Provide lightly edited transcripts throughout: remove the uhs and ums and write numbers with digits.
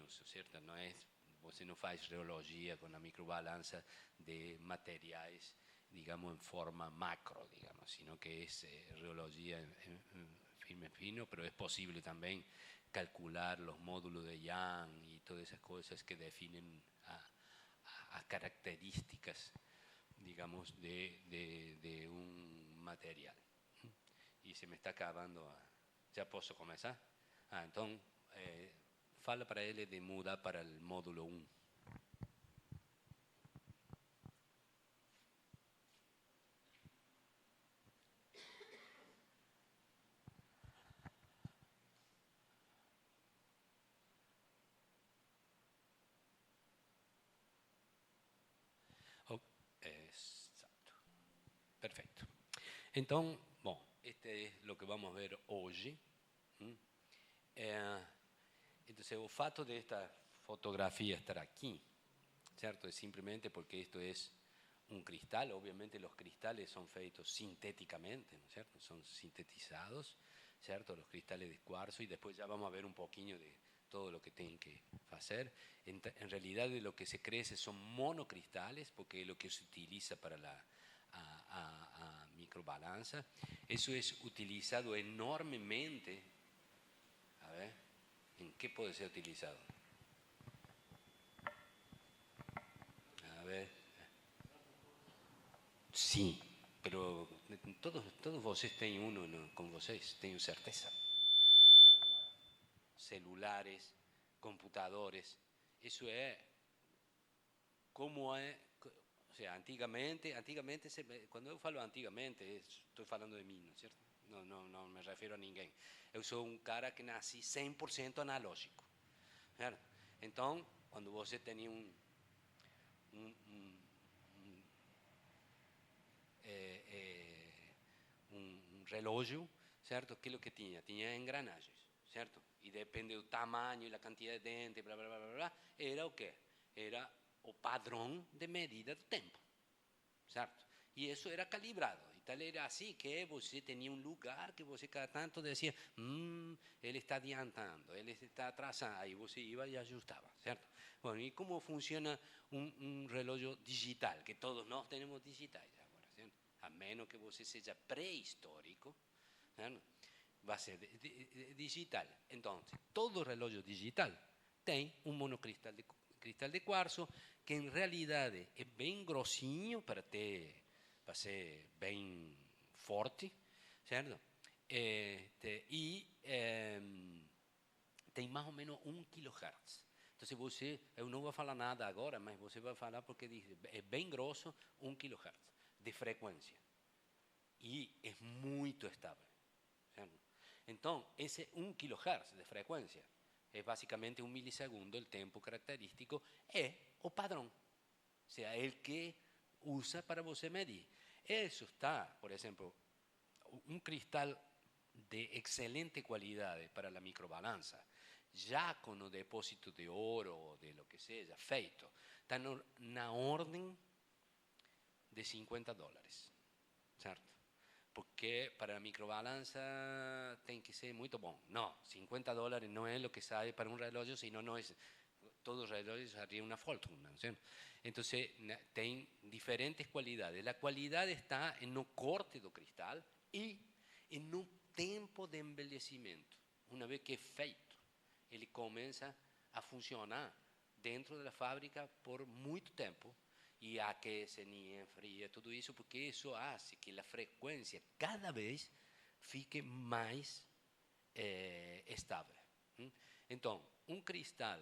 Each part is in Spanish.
finos, certo? Não é, você não faz reologia com a microbalança de materiais, digamos, em forma macro, digamos, sino que es reologia en fino, pero es posible también calcular los módulos de Young y todas esas cosas que definen a características, digamos, de un material. Y se me está acabando. ¿Ya puedo comenzar? Entonces, fala para él de mudar para el módulo 1. Exacto. Perfecto. Entonces, bueno, este es lo que vamos a ver hoy. Entonces, el fato de esta fotografía estar aquí, ¿cierto? Es simplemente porque esto es un cristal. Obviamente los cristales son feitos sintéticamente, ¿no es cierto? Son sintetizados, ¿cierto? Los cristales de cuarzo, y después ya vamos a ver un poquillo de todo lo que tienen que hacer. En realidad de lo que se crece son monocristales, porque es lo que se utiliza para la microbalanza. Eso es utilizado enormemente. A ver, ¿en qué puede ser utilizado? A ver. Sí, pero todos vocês têm com vocês, tenho certeza. Celulares, computadores, isso é como é. O sea, antigamente, quando eu falo antigamente, estou falando de mim, não é certo? Não me refiro a ninguém. Eu sou um cara que nasci 100% analógico, certo? Então, quando você tinha um relógio, certo? Que é o que tinha? Tinha engrenagens, certo? E depende do tamanho e da quantidade de dentes, blá, blá, blá, blá, blá, era o quê? Era o padrão de medida do tempo, certo? E isso era calibrado. E tal era assim que você tinha um lugar que você cada tanto dizia, ele está adiantando, ele está atrasando. Aí você ia e ajustava, certo? Bom, e como funciona um relógio digital? Que todos nós temos digitais agora, certo? A menos que você seja pré-histórico, certo? Vai ser digital. Então, todo relógio digital tem um monocristal de quartzo, que em realidade é bem grossinho para ser bem forte, certo? Tem mais ou menos 1 kHz. Então, eu não vou falar nada agora, mas você vai falar porque é bem grosso, 1 kHz de frequência. E é muito estável, certo? Então, esse 1 kHz de frequência é basicamente 1 milissegundo, o tempo característico, é o padrão. Ou seja, é o que usa para você medir. Isso está, por exemplo, um cristal de excelente qualidade para a microbalança, já com o depósito de ouro ou de lo que seja feito, está na ordem de $50, certo? Porque para a microbalança tem que ser muito bom. Não, $50 não é o que sai para um relógio, senão não é. Todos os relógios harían uma fortuna, ¿sí? Então, tem diferentes qualidades. A qualidade está no corte do cristal e no tempo de envelhecimento. Uma vez que é feito, ele começa a funcionar dentro da fábrica por muito tempo, e aquece, enfria, tudo isso, porque isso faz que a frequência cada vez fique mais estável. Então, um cristal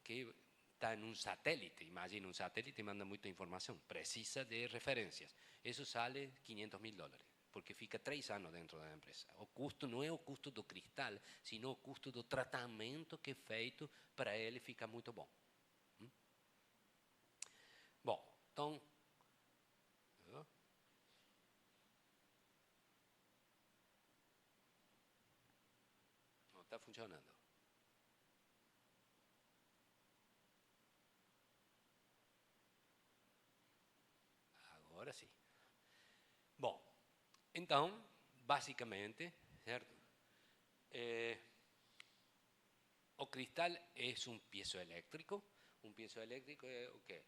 que está em um satélite, imagina, um satélite manda muita informação, precisa de referências. Isso sale $500,000, porque fica 3 anos dentro da empresa. O custo não é o custo do cristal, sino o custo do tratamento que é feito para ele ficar muito bom. Bom, então, não está funcionando. Agora sim. Bom, então, basicamente, certo? o cristal es un piezoeléctrico. Un piezoeléctrico é o quê?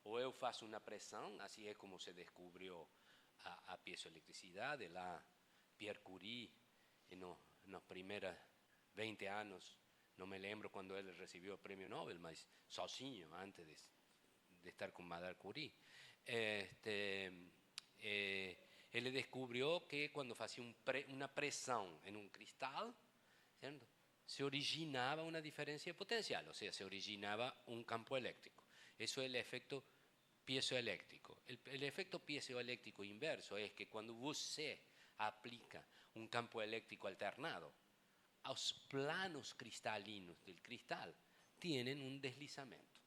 Ou eu faço uma pressão, assim é como se descobriu a piezoelectricidade, lá Pierre Curie, nos primeiros 20 anos, não me lembro quando ele recebeu o prêmio Nobel, mas sozinho, antes de estar com Madame Curie, ele descobriu que quando fazia uma pressão em um cristal, certo? Se originava uma diferença de potencial, ou seja, se originava um campo elétrico. Isso é o efeito piezoeléctrico. O efeito piezoeléctrico inverso é que quando você aplica um campo elétrico alternado, os planos cristalinos do cristal têm um deslizamento,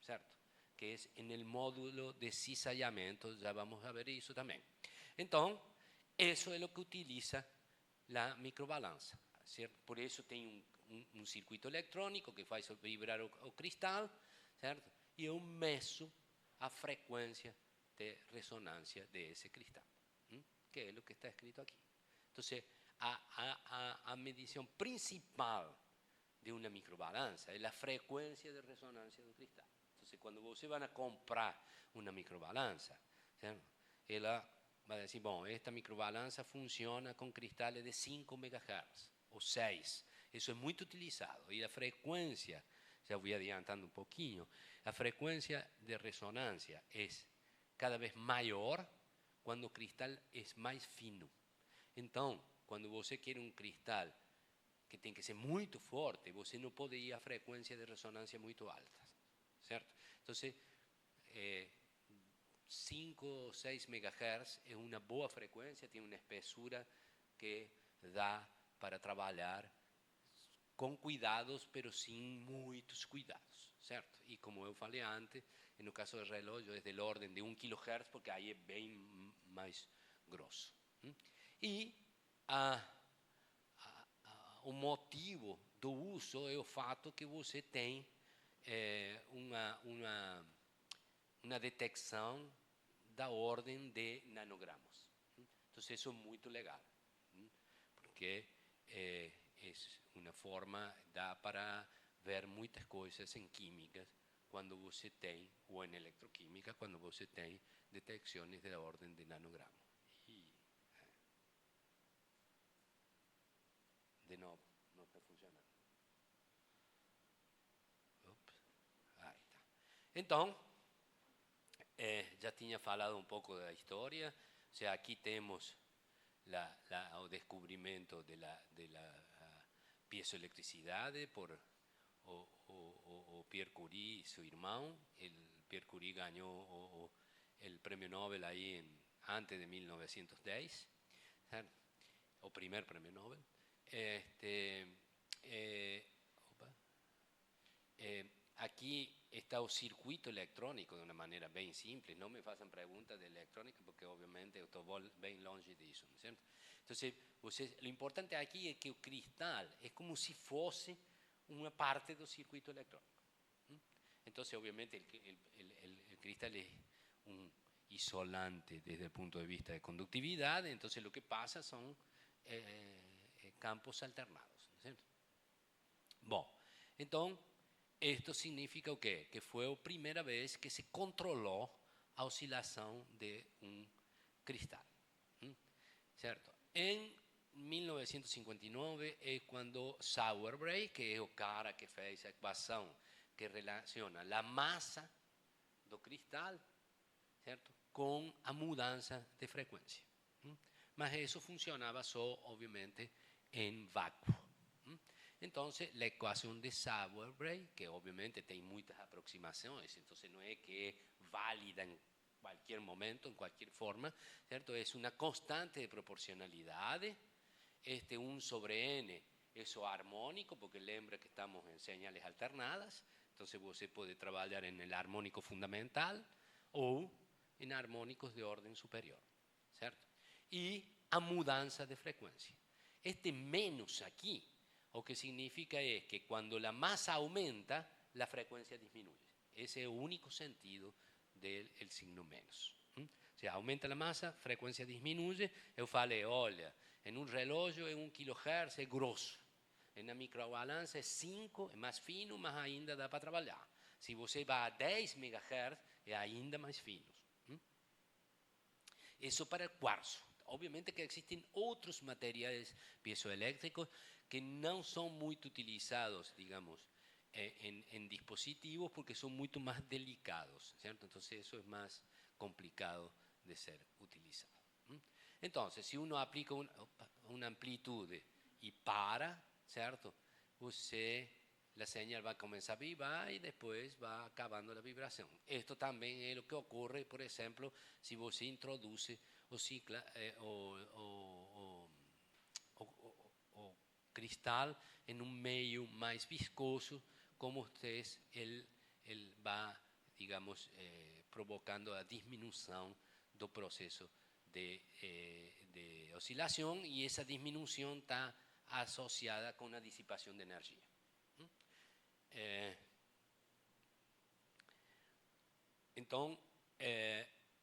certo? Que é no módulo de cizallamento, já vamos a ver isso também. Então, isso é o que utiliza a microbalança, certo? Por isso tem um circuito eletrônico que faz vibrar o cristal, certo? E eu meço a frequência de ressonância desse cristal, que é o que está escrito aqui. Então, a medição principal de uma microbalança é a frequência de ressonância do cristal. Então, quando você vai comprar uma microbalança, certo? Ela vai dizer, bom, esta microbalança funciona com cristales de 5 MHz ou 6. Isso é muito utilizado. E a frequência, já vou adiantando um pouquinho, a frequência de ressonância é cada vez maior quando o cristal é mais fino. Então, quando você quer um cristal que tem que ser muito forte, você não pode ir a frequências de ressonância muito altas, certo? Então, 5 ou 6 MHz é uma boa frequência, tem uma espessura que dá para trabalhar com cuidados, mas sem muitos cuidados, certo? E como eu falei antes, no caso do relógio é da ordem de 1 kHz, porque aí é bem mais grosso. E o motivo do uso é o fato que você tem uma detecção da ordem de nanogramas. Então, isso é muito legal, porque é uma forma, dá para ver muitas coisas em química quando você tem, ou em eletroquímica, quando você tem detecções da ordem de nanograma. De novo, não está funcionando. Aí está. Então, já tinha falado um pouco da história. O sea, aqui temos o descobrimento da piezoelectricidade por o Pierre Curie e seu irmão. Pierre Curie ganhou o prêmio Nobel aí antes de 1910, ¿certo? O primeiro prêmio Nobel. Aqui está o circuito eletrônico de uma maneira bem simples. Não me façam perguntas de eletrônica, porque obviamente eu estou bem longe disso, não é certo? Então, o importante aqui é que o cristal é como se fosse uma parte do circuito eletrônico. Então, obviamente, o cristal é um isolante desde o ponto de vista de condutividade. Então, o que passa são campos alternados, ¿no es cierto? Bom, então, isto significa o quê? Que foi a primeira vez que se controlou a oscilação de um cristal, certo? Em 1959 é quando Sauerbray, que é o cara que fez a equação que relaciona a massa do cristal, certo? Com a mudança de frequência. Mas isso funcionava só, obviamente, em vácuo. Então, a equação de Sauerbray, que obviamente tem muitas aproximações, então não é que é válida em qualquer momento, em qualquer forma, certo? É uma constante de proporcionalidade. 1 sobre n é o harmônico, porque lembra que estamos em señales alternadas. Então, você pode trabalhar em harmônico fundamental ou em harmônicos de ordem superior, certo? E a mudança de frequência. Menos aqui, o que significa é que quando a massa aumenta, a frequência diminui. Esse é o único sentido do signo menos. O sea, aumenta a massa, a frequência diminui. Eu falei, olha, em um relógio, 1 kHz é grosso. Na microbalança é 5, é mais fino, mas ainda dá para trabalhar. Se você vai a 10 MHz, é ainda mais fino. Isso para o quartzo. Obviamente que existem outros materiais piezoeléctricos que não são muito utilizados, digamos, en dispositivos porque son mucho más delicados, ¿cierto? Entonces eso es más complicado de ser utilizado. Entonces, si uno aplica una amplitud y para, ¿cierto? La señal va a comenzar a vibrar y después va acabando la vibración. Esto también es lo que ocurre, por ejemplo, si vos introduce o cicla o cristal en un medio más viscoso, como ustedes, él va, digamos, provocando a disminución del proceso de oscilación, y esa disminución está asociada con la disipación de energía. Entonces,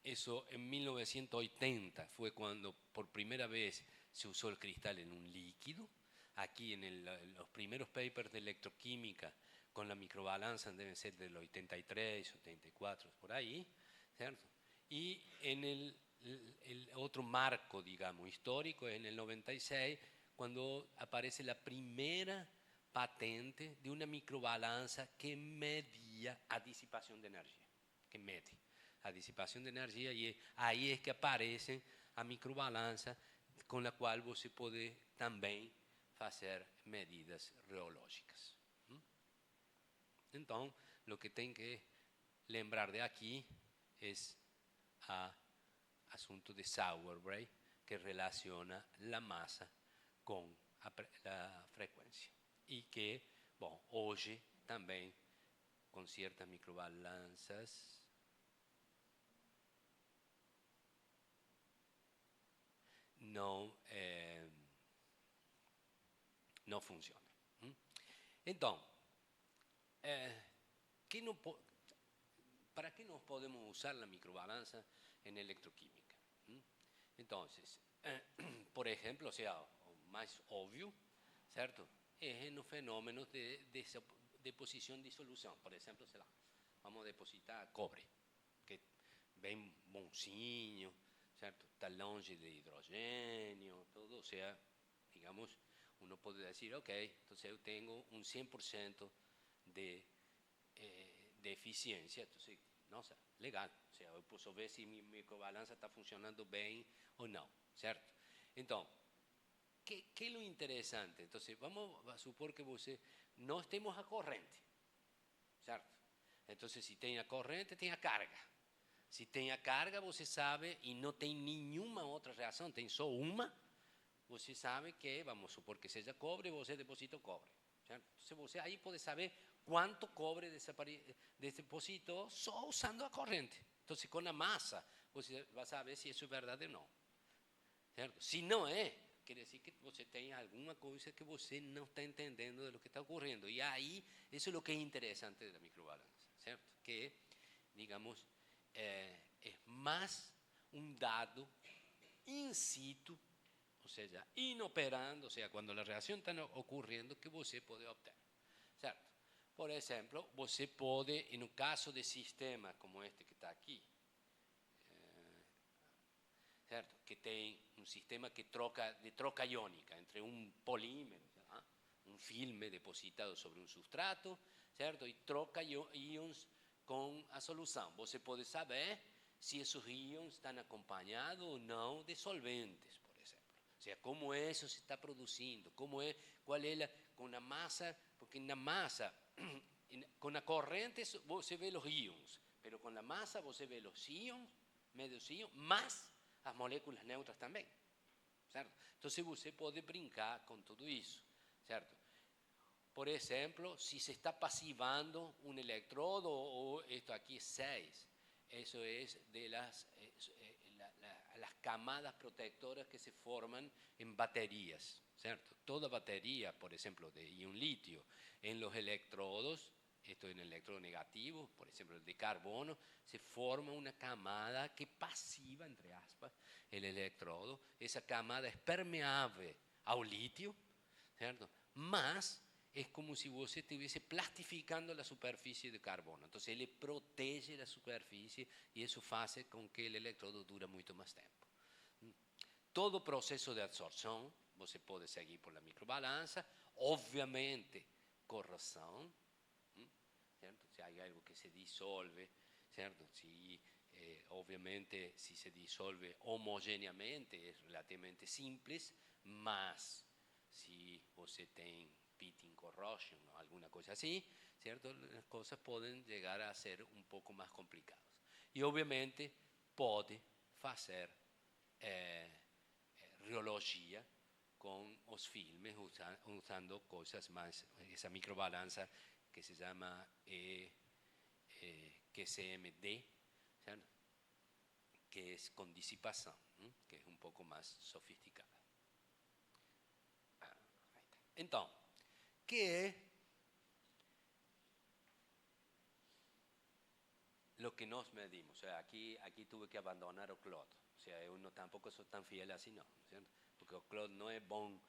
eso en 1980 fue cuando por primera vez se usó el cristal en un líquido. Aquí en los primeros papers de electroquímica con la microbalanza deben ser del 83, 84, por ahí, ¿cierto? Y en el otro marco, digamos, histórico, es en el 96, cuando aparece la primera patente de una microbalanza que medía a disipación de energía, que mede a disipación de energía, y ahí es que aparece a microbalanza con la cual você puede también hacer medidas reológicas. Entonces, lo que tem que lembrar de aquí es el asunto de Sauerbrei, que relaciona la masa con la frecuencia. Y que, bueno, hoy también con ciertas microbalanzas no funciona. Entonces, ¿para qué nos podemos usar la microbalanza en electroquímica? Entonces, por ejemplo, o sea, más obvio, ¿cierto? Es en los fenómenos de deposición disolución. Por ejemplo, vamos a depositar cobre, que ven bonzinho, ¿cierto? Está longe de hidrogênio, todo, o sea, digamos, uno puede decir, ok, entonces yo tengo un 100% de eficiencia, entonces, no, o sea, legal, o sea, yo puedo ver si mi microbalanza está funcionando bien o no, ¿cierto? Entonces, ¿qué es lo interesante? Entonces, vamos a supor que você no estemos a corriente, ¿cierto? Entonces, si tiene corriente, tiene carga. Si tiene carga, você sabe, y no tiene ninguna otra reacción, tiene solo una, você sabe que, vamos a supor que sea cobre, você deposita cobre, ¿cierto? Entonces, você ahí puede saber cuánto cobre depositó solo usando la corriente. Entonces, con la masa, você va a saber si eso es verdad o no, ¿cierto? Si no es, quiere decir que você tem alguna cosa que você no está entendiendo de lo que está ocurriendo. Y ahí, eso es lo que es interesante de la microbalanza, ¿cierto? Que, digamos, es más un dado in situ, o sea, inoperando, o sea, cuando la reacción está ocurriendo, que você puede obtener, ¿cierto? Por ejemplo, você puede, en un caso de sistema como este que está aquí, ¿cierto? Que tiene un sistema de troca iónica entre un polímero, ¿sí? Un filme depositado sobre un sustrato, ¿cierto? Y troca íons con la solución. Você puede saber si esos íons están acompañados o no de solventes, por ejemplo. O sea, cómo eso se está produciendo, cuál es con la masa, porque en la masa, con la corriente você ve los íons, pero con la masa você ve los íons, medios íons, más las moléculas neutras también, ¿cierto? Entonces você puede brincar con todo eso, ¿cierto? Por ejemplo, si se está pasivando un electrodo, o esto aquí es 6, eso es de las camadas protectoras que se forman en baterías, ¿cierto? Toda batería, por ejemplo, de ion litio, en los electrodos, esto en el electrodo negativo, por ejemplo, el de carbono, se forma una camada que pasiva, entre aspas, el electrodo. Esa camada es permeable al litio, ¿cierto? mas es como si você estuviese plastificando la superficie de carbono. Entonces, ele protege la superficie y eso hace con que el electrodo dure mucho más tiempo. Todo proceso de absorción, você pode seguir por la microbalanza, obviamente corrosión, ¿cierto? Si hay algo que se disolve, ¿cierto? Si, obviamente si se disolve homogéneamente es relativamente simple, mas si você tem pitting corrosion o alguna cosa así, ¿cierto? Las cosas pueden llegar a ser un poco más complicadas. Y obviamente puede hacer riología con los filmes usando cosas más, esa microbalanza que se llama QCMD, ¿cierto? Que es con disipación, que es un poco más sofisticada. Entonces, ¿qué es lo que nos medimos? O sea, aquí tuve que abandonar o Claude. O sea, yo no, tampoco soy tan fiel así, ¿no? ¿Cierto? Porque o Claude no es muy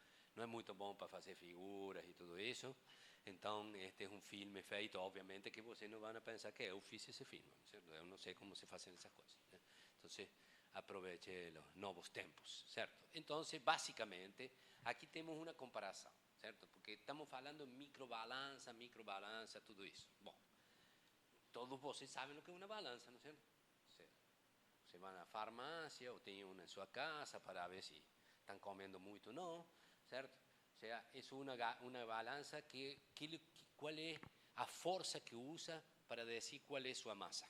bom para hacer figuras y todo eso. Entonces, este es un filme feito, obviamente que ustedes no van a pensar que yo hice ese filme, ¿cierto? Yo no sé cómo se hacen esas cosas, ¿no? Entonces, aproveche los nuevos tiempos, ¿cierto? Entonces, básicamente, aquí tenemos una comparación, ¿cierto? Porque estamos hablando de microbalanza, todo eso. Bueno, todos vocês saben lo que es una balanza, ¿no es cierto? Se van a la farmacia o tienen una en su casa para ver si están comiendo mucho o no, ¿cierto? O sea, es una balanza ¿cuál es la fuerza que usa para decir cuál es su masa?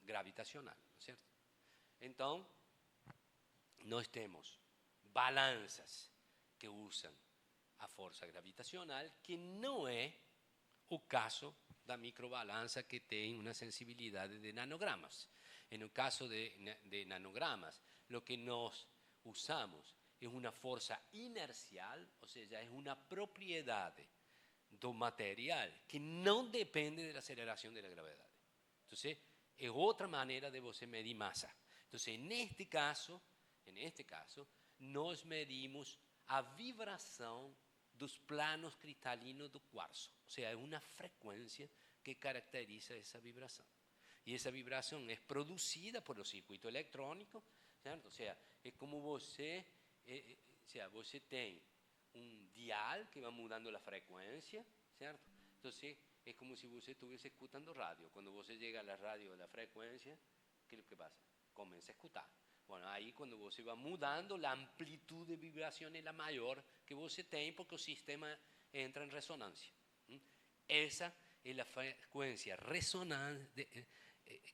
Gravitacional, ¿no es cierto? Entonces, nós temos balanças que usam a força gravitacional, que não é o caso da microbalança, que tem uma sensibilidade de nanogramas. No caso de nanogramas, lo que nós usamos é uma força inercial, ou seja, é uma propriedade do material que não depende da aceleração da gravidade. Então, é outra maneira de você medir massa. Entonces, en este caso, nos medimos a vibración dos planos cristalinos do cuarzo. O sea, es una frecuencia que caracteriza esa vibración. Y esa vibración es producida por los circuitos electrónicos, ¿cierto? O sea, es como você tem un dial que va mudando la frecuencia, ¿cierto? Entonces, es como si você estuviese escuchando radio. Cuando você llega a la radio de la frecuencia, ¿qué es lo que pasa? Comienza a escuchar. Bueno, ahí cuando você va mudando, la amplitud de vibración es la mayor que você tem, porque el sistema entra en resonancia. Esa es la frecuencia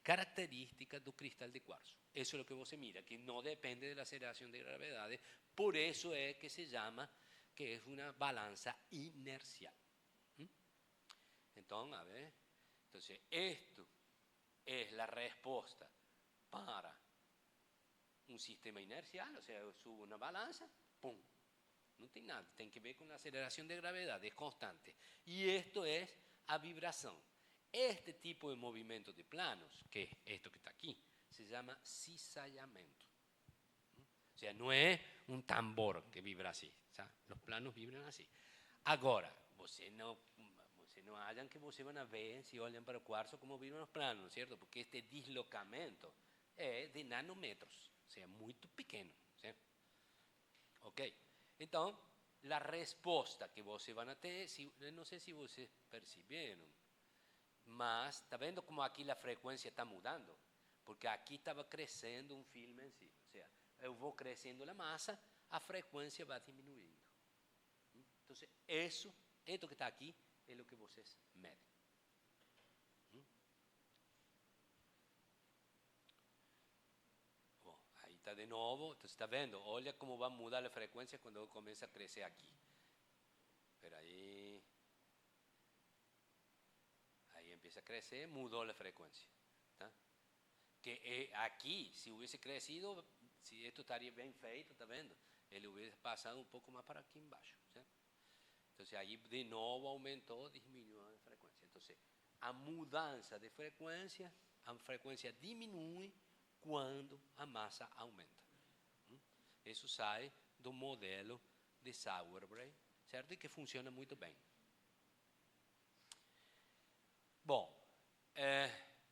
característica del cristal de cuarzo. Eso es lo que você mira, que no depende de la aceleración de gravedad. Por eso es que se llama que es una balanza inercial. Entonces, a ver, esto es la respuesta para un sistema inercial, o sea, yo subo una balanza, ¡pum! No tiene nada, tiene que ver con la aceleración de gravedad, es constante. Y esto es a vibración. Este tipo de movimiento de planos, que es esto que está aquí, se llama cizallamiento. O sea, no es un tambor que vibra así, ¿sabes? Los planos vibran así. Ahora, você no hayan que você van a ver, si olhan para el cuarzo, cómo vibran los planos, ¿cierto? Porque este dislocamiento es de nanómetros, o sea, muy pequeño, ¿cierto? Ok, entonces, la respuesta que você van a tener, no sé si vocês percibieron, mas está viendo como aquí la frecuencia está mudando, porque aquí estaba creciendo un filme en sí, o sea, yo voy creciendo la masa, a frecuencia va disminuyendo. Entonces, esto que está aquí, es lo que vocês medem. Bom, aí está de novo, então está vendo? Olha como vai mudar a frequência quando começa a crescer aqui. Espera aí. Aí empieza a crescer, mudou a frequência. Tá? Que aqui, se hubiese crescido, se esto estaria bem feito, está vendo? Ele hubiese passado um pouco mais para aqui embaixo. Certo? Então, aí de novo aumentou, diminuiu a frequência. Então, a mudança de frequência, a frequência diminui quando a massa aumenta. Isso sai do modelo de Sauerbrei, certo? E que funciona muito bem. Bom,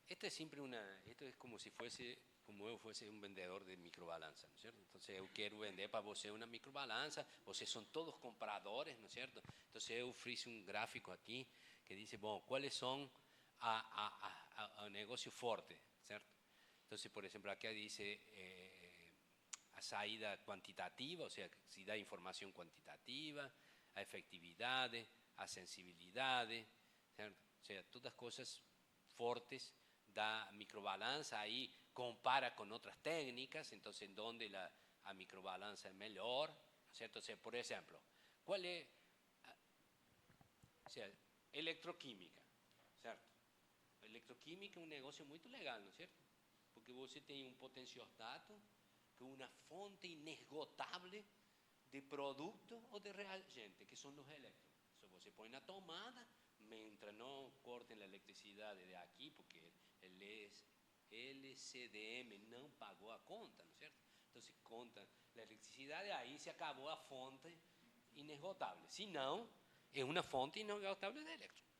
esto es siempre esto es como si fuese, como eu fosse um vendedor de microbalança, ¿no es cierto? Entonces eu quero vender para você uma microbalança, vocês são todos compradores, ¿no es cierto? Entonces eu fiz um gráfico aqui que diz, bom, quais são a negócio forte, certo? Entonces, por exemplo, aqui diz a saída quantitativa, ou seja, se dá informação quantitativa, a efetividade, a sensibilidade, certo? O sea, todas coisas fortes da microbalança, aí compara com outras técnicas, então, onde a microbalança é melhor, certo? O sea, por exemplo, qual é, o sea, eletroquímica, certo? Eletroquímica é um negócio muito legal, não é certo? Porque você tem um potenciostato que é uma fonte inesgotável de produto ou de reagente, que são os elétrons. Então, você põe na tomada, mientras no corten la electricidad de aquí, porque el LCDM no pagó a conta, ¿no es cierto? Entonces, conta la electricidad, ahí se acabó a fonte inesgotable. Si no, es una fonte inesgotable de eléctrons,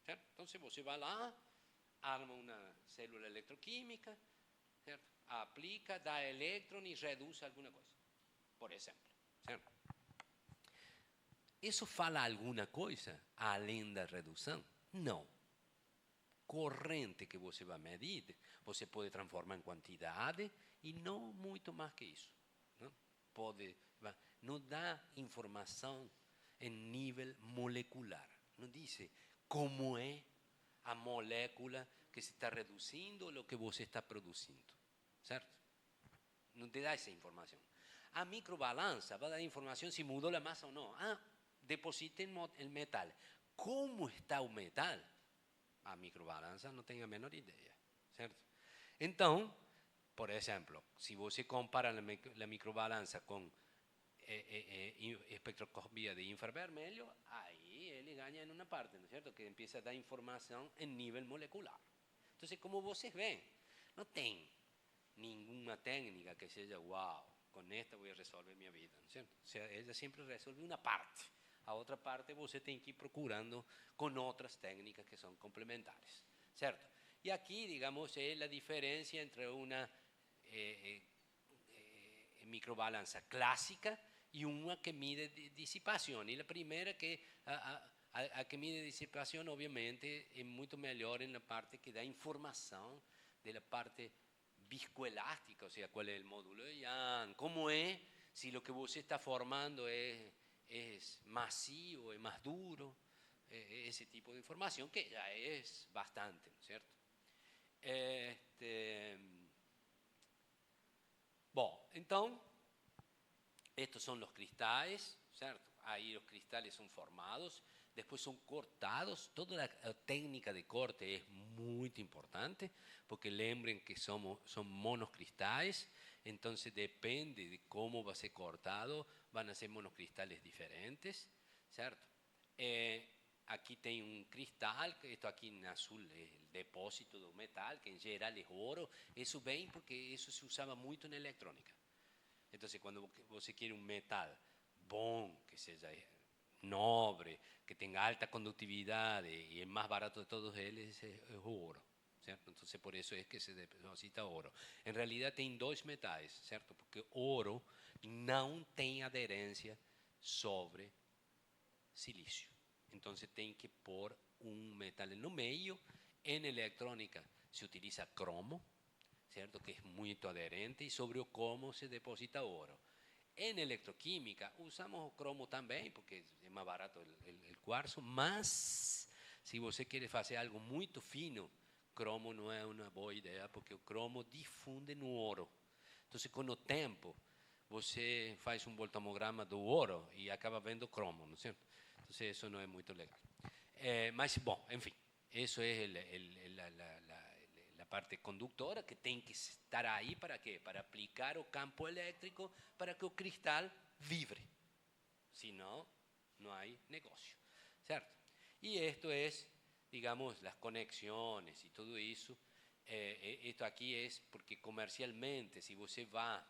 ¿cierto? Entonces, você va lá, arma una célula electroquímica, ¿cierto? Aplica, da eléctron y reduce alguna cosa, por ejemplo, ¿cierto? Isso fala alguma coisa além da redução? Não. Corrente que você vai medir, você pode transformar em quantidade e não muito mais que isso. Não, não dá informação em nível molecular. Não diz como é a molécula que se está reduzindo ou o que você está produzindo. Certo? Não te dá essa informação. A microbalança vai dar informação se mudou a massa ou não. Depositen el metal. ¿Cómo está el metal? A microbalança não tem a menor ideia, certo? Então, por exemplo, se você compara a microbalança com espectroscopia de infravermelho, aí ele ganha em uma parte, não é certo? Que empieza a dar informação em nível molecular. Então, como vocês veem, não tem nenhuma técnica que seja uau, com esta vou resolver minha vida, não é certo? O sea, ela sempre resolve uma parte. A outra parte você tem que ir procurando com outras técnicas que são complementares, certo? E aqui, digamos, é a diferença entre uma microbalança clássica e uma que mide dissipação. E a primeira, que a que mide dissipação, obviamente, é muito melhor na parte que dá informação da parte viscoelástica, ou seja, qual é o módulo de Young, como é, se o que você está formando es masivo, es más duro, ese tipo de información que ya es bastante, ¿no es cierto? Bom, então, estos son los cristales, ¿cierto? Ahí los cristales son formados, después son cortados. Toda la técnica de corte es muy importante, porque lembren que son monoscristales, entonces depende de cómo va a ser cortado, van a ser monocristales diferentes, ¿cierto? Aqui tem um cristal, esto aqui em azul é o depósito do metal, que em geral é ouro. Isso vem porque isso se usava muito na eletrônica. Então, quando você quer um metal bom, que seja nobre, que tenha alta condutividade e é mais barato de todos eles, é o ouro, certo? Então, por isso é que se deposita ouro. Em realidade, tem dois metais, certo? Porque ouro não tem aderência sobre silício. Então, tem que pôr um metal no meio. Em eletrônica se utiliza cromo, certo? Que é muito aderente, e sobre o cromo se deposita ouro. Em eletroquímica usamos o cromo também, porque é mais barato o quartzo, mas se você quer fazer algo muito fino, cromo não é uma boa ideia, porque o cromo difunde no ouro. Então, com o tempo, você faz um voltamograma do ouro e acaba vendo cromo, não é certo? Então, isso não é muito legal. Mas, bom, enfim, isso é a parte conductora, que tem que estar aí para quê? Para aplicar o campo elétrico para que o cristal vibre. Senão, não há negócio, certo? E isto é, digamos, as conexões e tudo isso. Isto aqui é porque comercialmente, se você vai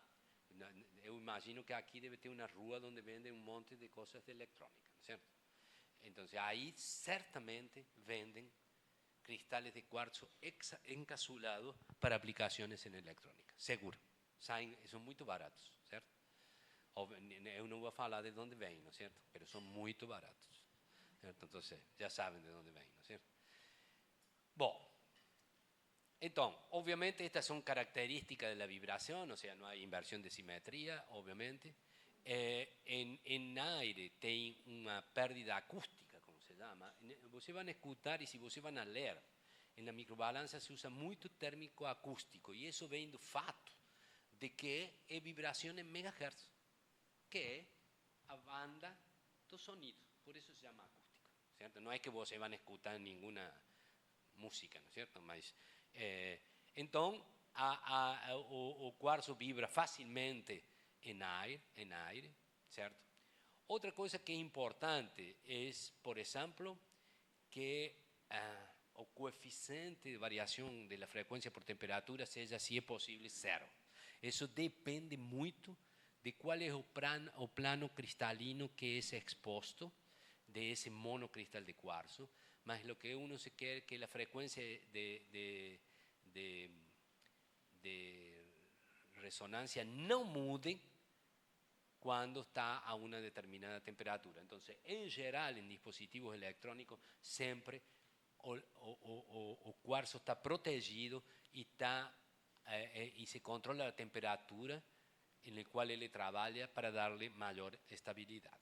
Eu imagino que aqui deve ter uma rua onde vendem um monte de coisas de eletrônica, não é certo? Então, aí certamente venden cristales de cuarzo encapsulados para aplicaciones en electrónica, seguro. Son muy baratos, ¿cierto? Eu não vou falar de onde vem, ¿no es cierto? Pero son muy baratos, ¿cierto? Entonces, ya saben de dónde vem, ¿no es cierto? Bom, entonces, obviamente estas son características de la vibración, o sea, no hay inversión de simetría, obviamente. En aire tem uma pérdida acústica, como se llama. Vocês vão escutar e se vocês vão ler, na microbalança se usa muito térmico acústico, e isso vem do fato de que é vibração em megahertz, que é a banda do sonido, por isso se chama acústica, certo? Não é que vocês vão escutar nenhuma música, não é certo? Mas, então, o quartzo vibra facilmente en aire, ¿cierto? Otra cosa que es importante es, por ejemplo, que el coeficiente de variación de la frecuencia por temperatura sea, si es posible, cero. Eso depende mucho de cuál es el plano cristalino que es expuesto de ese monocristal de cuarzo, más lo que uno se quiere que la frecuencia de resonancia no mude cuando está a una determinada temperatura. Entonces, en general, en dispositivos electrónicos, siempre o cuarzo está protegido y se controla la temperatura en la cual él trabaja para darle mayor estabilidad.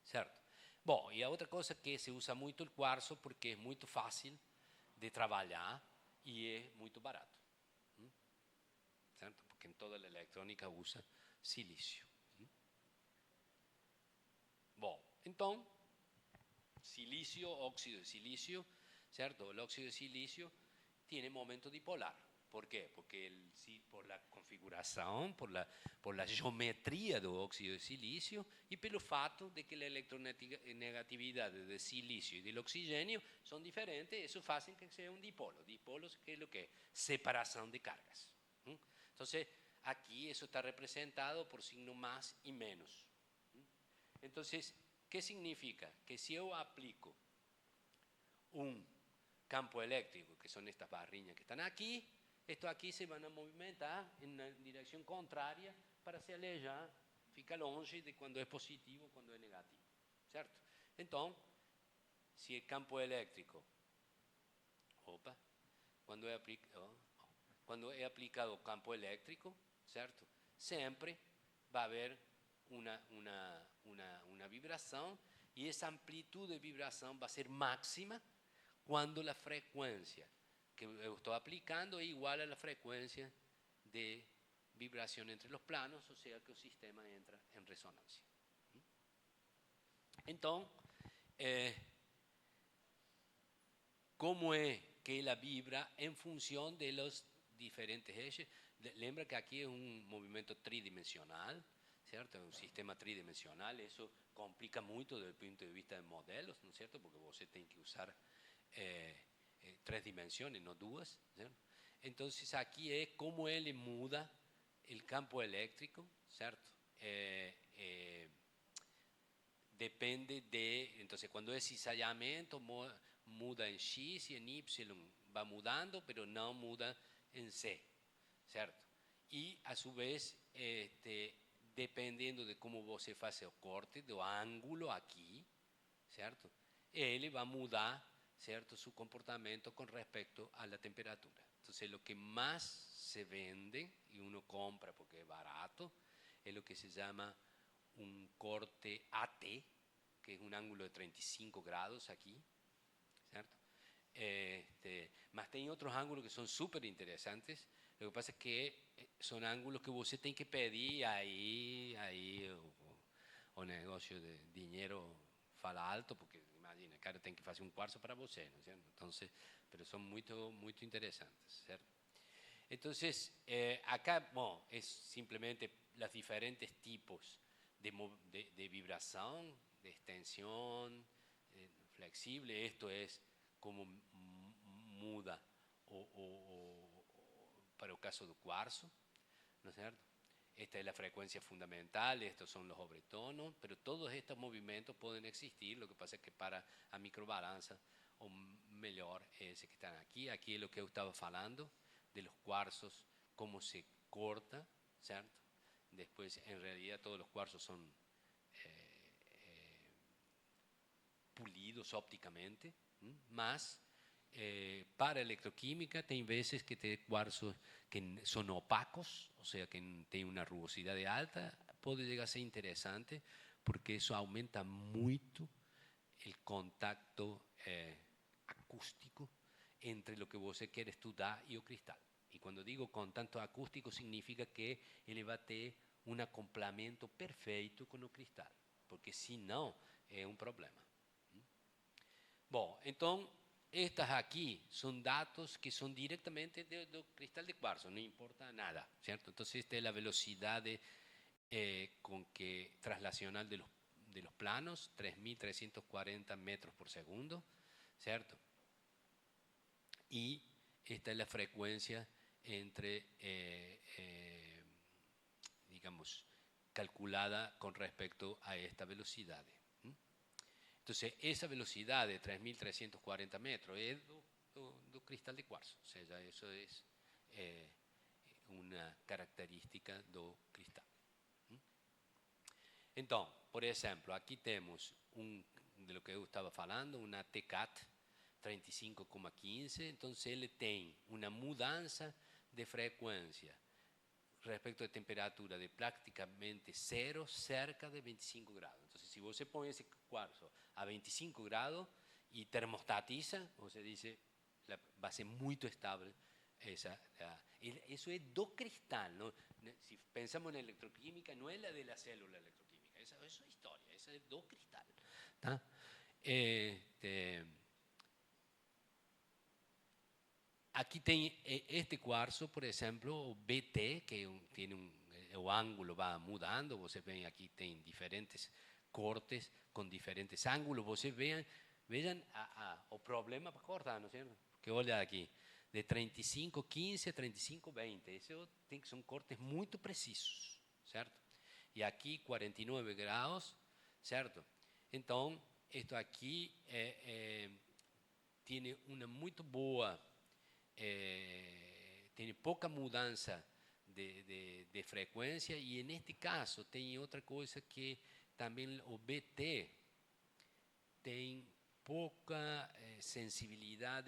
¿Cierto? Bom, y otra cosa que se usa mucho el cuarzo porque es muy fácil de trabajar y es muy barato. ¿Cierto? Porque en toda la electrónica usa silicio. Bom, então, silicio, óxido de silicio, ¿cierto? El óxido de silicio tiene momento dipolar. ¿Por qué? Porque por la configuración, por la geometría del óxido de silicio y por el fato de que la electronegatividad del silicio y del oxígeno son diferentes, eso hace que sea un dipolo. Dipolos, ¿qué es lo que es? Separación de cargas. Entonces, aquí eso está representado por signo más y menos. Entonces, ¿qué significa? Que si yo aplico un campo eléctrico, que son estas barriñas que están aquí, estos aquí se van a movimentar en una dirección contraria para se alejar, fica longe de cuando es positivo, cuando es negativo, ¿cierto? Entonces, si el campo eléctrico, cuando he aplicado campo eléctrico, ¿cierto? Siempre va a haber una vibración y esa amplitud de vibración va a ser máxima cuando la frecuencia que yo estoy aplicando es igual a la frecuencia de vibración entre los planos, o sea que el sistema entra en resonancia. Entonces, ¿cómo es que la vibra en función de los diferentes ejes? Lembra que aquí es un movimiento tridimensional, ¿cierto? Es un sistema tridimensional, eso complica mucho desde el punto de vista de modelos, ¿no es cierto? Porque vos tenés que usar tres dimensiones, no dos, ¿cierto? Entonces aquí es cómo él muda el campo eléctrico, ¿cierto? Depende de, entonces cuando es cizallamiento muda en X y en Y, va mudando, pero no muda en C, ¿cierto? Y a su vez, dependiendo de cómo você hace el corte, del ángulo aquí, ¿cierto? Él va a mudar, ¿cierto? Su comportamiento con respecto a la temperatura. Entonces, lo que más se vende y uno compra porque es barato es lo que se llama un corte AT, que es un ángulo de 35 grados aquí, ¿cierto? Más hay otros ángulos que son súper interesantes. Lo que pasa es que son ángulos que usted tiene que pedir ahí o negocio de dinero fala alto, porque imagina, cara, tem que hacer un cuarzo para você, ¿no es cierto? Entonces, pero son muy interesantes, ¿cierto? Entonces, acá, bueno, es simplemente los diferentes tipos de vibración, de extensión, flexible. Esto es como muda para el caso del cuarzo, ¿no es cierto? esta es la frecuencia fundamental, estos son los obretonos, pero todos estos movimientos pueden existir, lo que pasa es que para a microbalanza, o mejor, ese que están aquí es lo que yo estaba hablando, de los cuarzos, cómo se corta, ¿cierto? Después, en realidad, todos los cuarzos son pulidos ópticamente, más para electroquímica, hay veces que te cuarzos que son opacos, o sea, que tienen una rugosidad alta, puede llegar a ser interesante porque eso aumenta mucho el contacto acústico entre lo que vos quieres estudar y el cristal. Y cuando digo contacto acústico significa que él va a tener un acoplamiento perfecto con el cristal, porque si no, es un problema. Bom, então, estas aqui são dados que são diretamente do cristal de quartzo, não importa nada, certo? Então, esta é a velocidade com que translacional de los planos, 3.340 metros por segundo, certo? E esta é a frequência entre, digamos, calculada con respecto a esta velocidade. Entonces, esa velocidad de 3.340 metros es do cristal de cuarzo, o sea, eso es una característica do cristal. Entonces, por ejemplo, aquí tenemos de lo que yo estaba hablando, una TCAT 35,15, entonces él tiene una mudanza de frecuencia respecto de temperatura de prácticamente cero, cerca de 25 grados. Entonces, si você pone ese cuarzo a 25 grados y termostatiza, você dice, va a ser muy estable. Eso es do cristal, ¿no? Si pensamos en electroquímica, no es la de la célula electroquímica, eso es historia, esa es do cristal. Aquí tem este cuarzo, por ejemplo, o BT, que tiene el ángulo va mudando, vocês ven aquí tem diferentes cortes con diferentes ángulos, vocês vean o problema para cortar, ¿no es cierto? Que olha aquí, de 35,15 a 35,20, eso son cortes muy precisos, ¿cierto? Y aquí 49 grados, ¿cierto? Entonces, esto aquí tiene una muy boa, tiene poca mudanza de frecuencia, y en este caso tiene otra cosa que también o BT tiene poca sensibilidad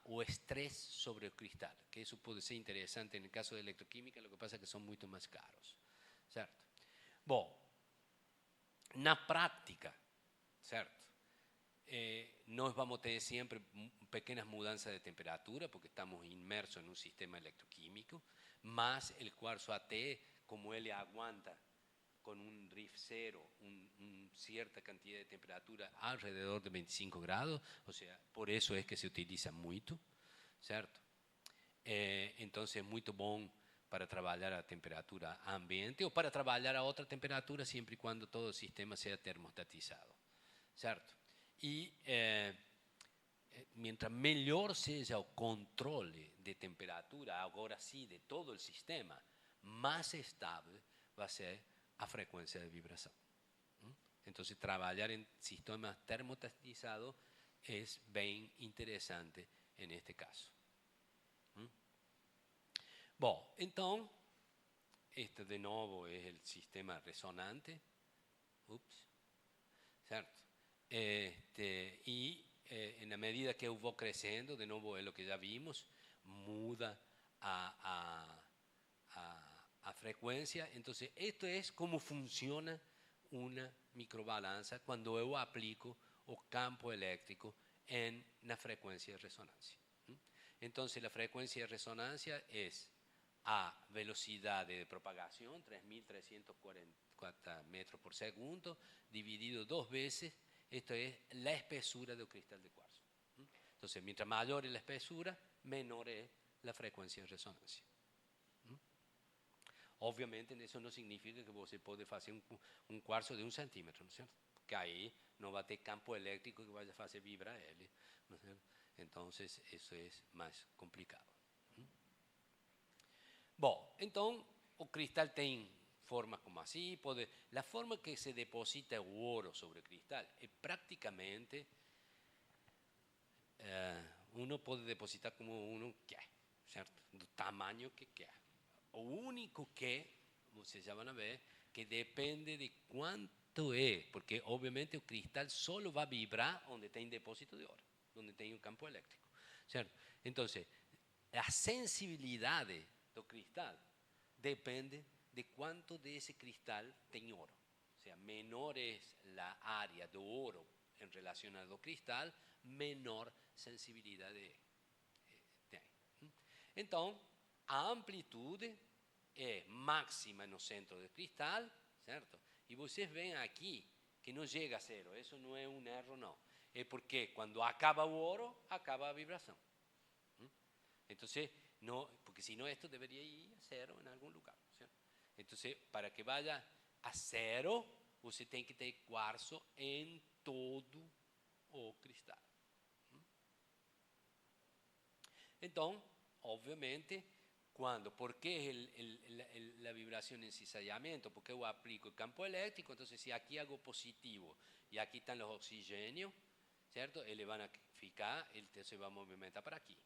o estrés sobre el cristal, que eso puede ser interesante en el caso de electroquímica, lo que pasa es que son mucho más caros, ¿cierto? Bueno, na práctica, ¿cierto? Nos vamos a tener siempre pequeñas mudanzas de temperatura porque estamos inmersos en un sistema electroquímico, más el cuarzo AT, como él aguanta con un RIF cero, cierta cantidad de temperatura alrededor de 25 grados, o sea, por eso es que se utiliza mucho, ¿cierto? Entonces es muy bueno para trabajar a temperatura ambiente o para trabajar a otra temperatura siempre y cuando todo el sistema sea termostatizado, ¿cierto? Y mientras mejor sea el control de temperatura, ahora sí, de todo el sistema, más estable va a ser a frecuencia de vibración. Entonces, trabajar en sistemas termostatizados es bien interesante en este caso. Bueno, entonces, este de nuevo es el sistema resonante. ¿Cierto? Y en la medida que va creciendo, de nuevo es lo que ya vimos, muda a frecuencia. Entonces, esto es cómo funciona una microbalanza cuando yo aplico el campo eléctrico en la frecuencia de resonancia. Entonces, la frecuencia de resonancia es a velocidad de propagación, 3.340 metros por segundo, dividido 2 veces. Esto es la espesura del cristal de cuarzo. Entonces, mientras mayor es la espesura, menor es la frecuencia de resonancia. Obviamente, eso no significa que você puede hacer un cuarzo de 1 centímetro, ¿no es cierto? Porque ahí no va a tener campo eléctrico que vaya a hacer vibrar él, ¿no es cierto? Entonces, eso es más complicado. Bom, então, o cristal tem formas como assim, la forma que se deposita o ouro sobre o cristal é praticamente, uno pode depositar como uno quer, certo? Do tamanho que quer. O único que, vocês já vão ver, que depende de quanto é, porque obviamente o cristal só vai vibrar onde tem depósito de ouro, onde tem um campo elétrico, certo? Então, a sensibilidade do cristal depende de quanto desse cristal tem ouro. O sea, menor es la área de oro en relación al cristal, menor sensibilidad tem. Então, a amplitude é máxima no centro do cristal, certo? E vocês veem aqui que não chega a zero, isso não é um erro, não. É porque quando acaba o ouro, acaba a vibração. Então, no, porque si no esto debería ir a cero en algún lugar, ¿cierto? Entonces, para que vaya a cero, usted tiene que tener cuarzo en todo o cristal. Entonces, obviamente, ¿por qué la vibración en cizallamiento? Porque yo aplico el campo eléctrico, entonces si aquí hago positivo y aquí están los oxígenos, ¿cierto? Ellos van a ficar, entonces va a movimentar para aquí.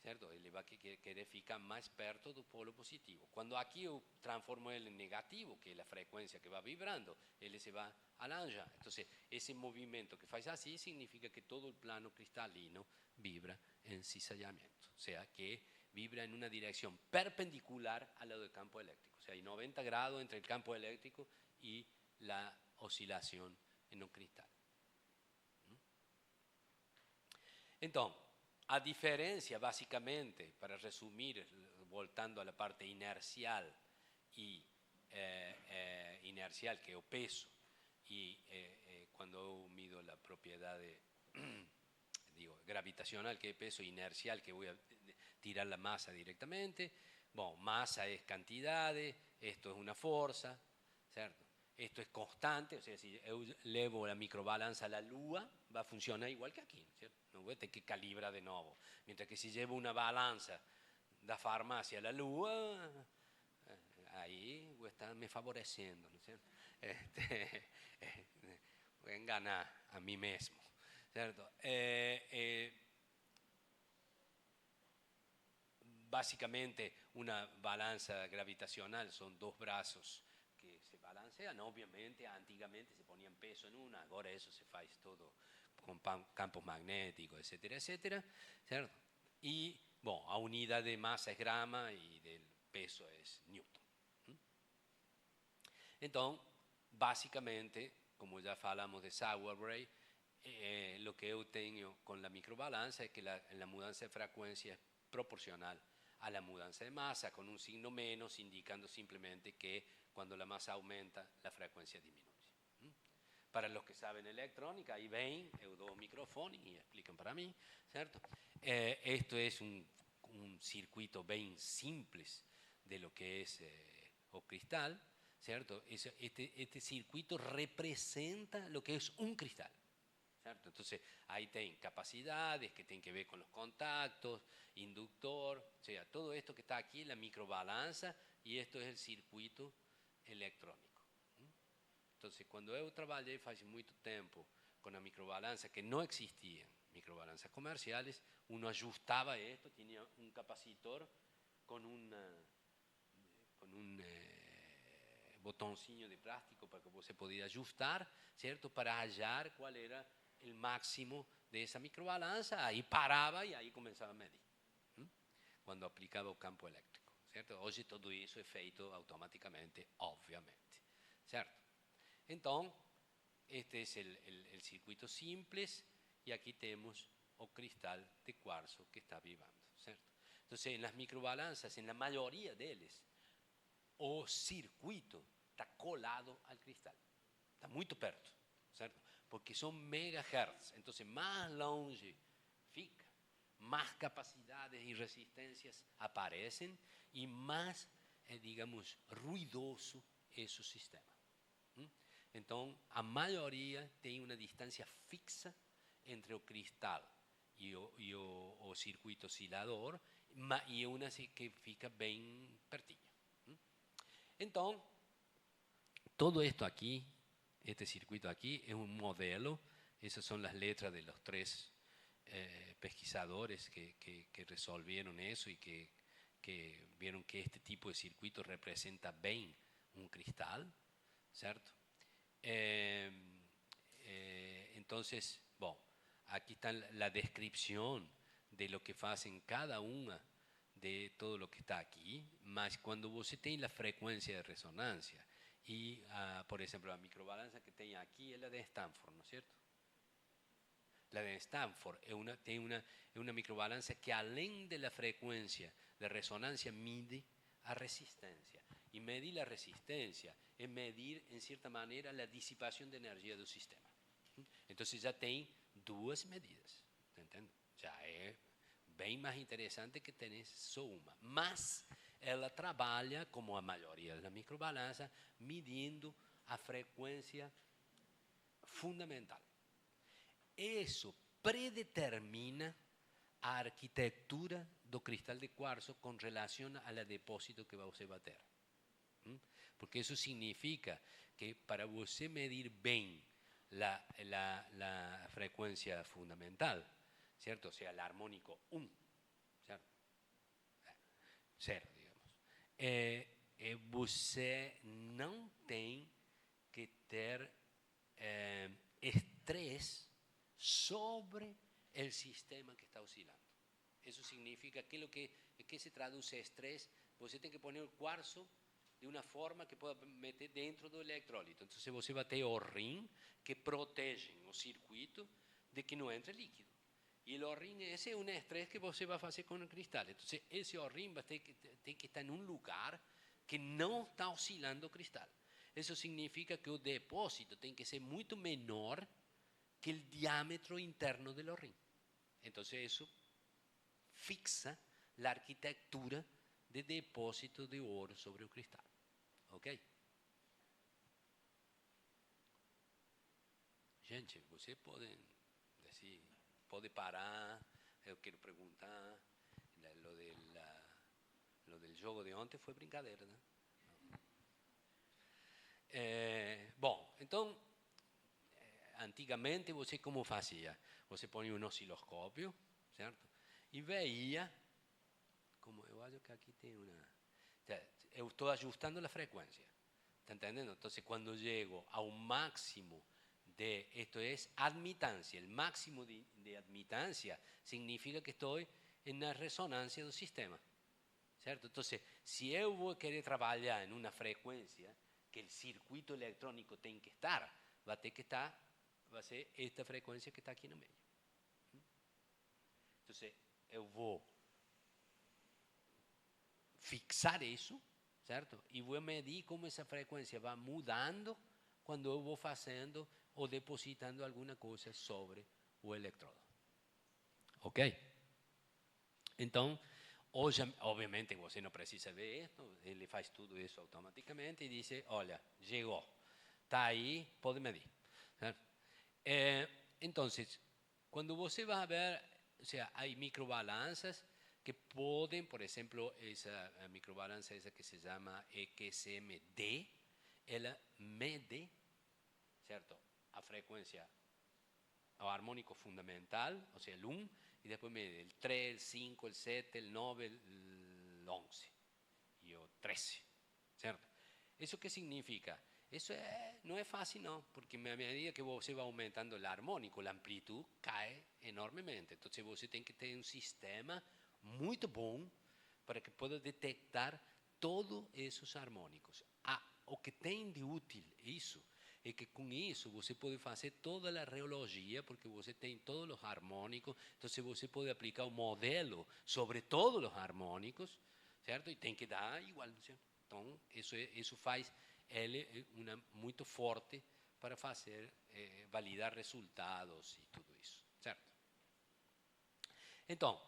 Certo? Ele vai querer ficar mais perto do polo positivo. Quando aqui eu transformo ele em negativo, que é a frequência que vai vibrando, ele se vai alanjar. Então, esse movimento que faz assim significa que todo o plano cristalino vibra em cizallamento. O seja, que vibra em uma direção perpendicular ao do campo elétrico. O seja, hay 90 grados entre o campo elétrico e a oscilação no cristal. Então, a diferencia, básicamente, para resumir, voltando a la parte inercial y inercial, que es el peso, y cuando mido la propiedad gravitacional, que es peso, inercial, que voy a tirar la masa directamente. Bueno, masa es cantidad, esto es una fuerza, ¿cierto? Esto es constante, o sea, si yo levo la microbalanza a la lua, va a funcionar igual que aquí, ¿cierto? No voy a tener que calibrar de nuevo. Mientras que si llevo una balanza da farmacia a la lua, ahí voy a estarme favoreciendo, ¿no es cierto? Voy a enganar a mí mismo, ¿cierto? Básicamente, una balanza gravitacional son dos brazos que se balancean. Obviamente, antiguamente se ponían peso en una, ahora eso se hace todo con campos magnéticos, etcétera, etcétera, ¿cierto? Y, bueno, a unidad de masa es grama y del peso es newton. Entonces, básicamente, como ya hablamos de Sauerbrei, lo que yo tengo con la microbalanza es que la mudanza de frecuencia es proporcional a la mudanza de masa, con un signo menos, indicando simplemente que cuando la masa aumenta, la frecuencia disminuye. Para los que saben electrónica, ahí ven, eu dou micrófono y explican para mí, ¿cierto? Esto es un circuito bien simple de lo que es o cristal, ¿cierto? Este circuito representa lo que es un cristal, ¿cierto? Entonces, ahí tienen capacidades que tienen que ver con los contactos, inductor, o sea, todo esto que está aquí, la microbalanza, y esto es el circuito electrónico. Entonces, cuando yo trabajé hace mucho tiempo con la microbalanza, que no existían microbalanzas comerciales, uno ajustaba esto, tenía un capacitor con un botoncillo de plástico para que você podía ajustar, ¿cierto? Para hallar cuál era el máximo de esa microbalanza, ahí paraba y ahí comenzaba a medir, cuando aplicaba el campo eléctrico, ¿cierto? Hoy todo eso es feito automáticamente, obviamente, ¿cierto? Entonces, este es el circuito simple y aquí tenemos el cristal de cuarzo que está vibrando, ¿cierto? Entonces, en las microbalanzas, en la mayoría de ellas, o circuito está colado al cristal, está muy perto, ¿cierto? Porque son megahertz, entonces más longe fica, más capacidades y resistencias aparecen y más, digamos, ruidoso es su sistema. Entonces, a mayoría tiene una distancia fixa entre el cristal y el circuito oscilador, y una que fica bien pertinho. Entonces, todo esto aquí, este circuito aquí, es un modelo. Esas son las letras de los tres pesquisadores que resolvieron eso y que vieron que este tipo de circuito representa bien un cristal, ¿cierto? Entonces, bueno, aquí está la descripción de lo que hacen cada una de todo lo que está aquí, más cuando você tem la frecuencia de resonancia. Y, por ejemplo, la microbalanza que tengo aquí es la de Stanford, ¿no es cierto? La de Stanford tiene una microbalanza que, além de la frecuencia de resonancia, mide a resistencia. Y medir la resistencia es medir, en cierta manera, la disipación de energía del sistema. Entonces ya tem duas medidas, entende? Já é bem mais interessante que tener só uma. Mas ela trabalha, como a maioria da microbalança, medindo a frequência fundamental. Isso predetermina a arquitetura do cristal de quartzo com relação ao depósito que você vai ter. Porque isso significa que para você medir bem la frecuencia fundamental, ¿cierto? O sea, el armónico 1, ¿cierto? 0, digamos. Você não tem que ter estrés sobre el sistema que está oscilando. Eso significa que que se traduce estrés, você tem que poner el cuarzo de una forma que pueda meter dentro del electrolito. Entonces você vai ter O-ring que protegem o circuito de que não entre líquido. E o O-ring esse é um estresse que você vai fazer com o cristal. Então, esse O-ring vai ter que estar em um lugar que não está oscilando o cristal. Isso significa que o depósito tem que ser muito menor que o diâmetro interno do O-ring. Então, isso fixa a arquitetura de depósito de ouro sobre o cristal. Ok? Gente, vocês podem dizer, pode parar, eu quero perguntar, lo del jogo de ontem foi brincadeira, né? Bom, então, antigamente você como fazia? Você põe um osciloscópio, certo? E veia, como eu acho que aqui tem uma... Eu estou ajustando a frequência, ¿está entendendo? Então, quando chego ao máximo de... Esto es admitancia. El máximo de admitancia significa que estoy en la resonancia del sistema, ¿cierto? Entonces, si yo voy a querer trabajar en una frecuencia que el circuito electrónico tiene que estar, va a ser esta frecuencia que está aquí en el medio. Entonces, yo voy a fixar eso, ¿cierto? Y voy a medir cómo esa frecuencia va mudando cuando yo voy haciendo o depositando alguna coisa sobre o eletrodo. Ok? Então, hoje, obviamente, você não precisa ver isso, ele faz tudo isso automaticamente e diz, olha, chegou, está aí, pode medir. Então, quando você vai ver, o sea, há microbalanças que podem, por exemplo, essa microbalança essa que se chama XMD, ela mede, certo? A frecuencia o armónico fundamental, o sea, el 1, y después mide el 3, el 5, el 7, el 9, el 11 y el 13, ¿cierto? ¿Eso qué significa? Eso no es fácil, no, porque a medida que se va aumentando el armónico, la amplitud cae enormemente. Entonces, você tem que ter un sistema muy bom para que pueda detectar todos esos armónicos. O que tem de útil isso é que com isso você pode fazer toda a reologia, porque você tem todos os harmônicos, então você pode aplicar o modelo sobre todos os harmônicos, certo? E tem que dar igual, certo? Então, isso faz ele muito forte para fazer, validar resultados e tudo isso, certo? Então,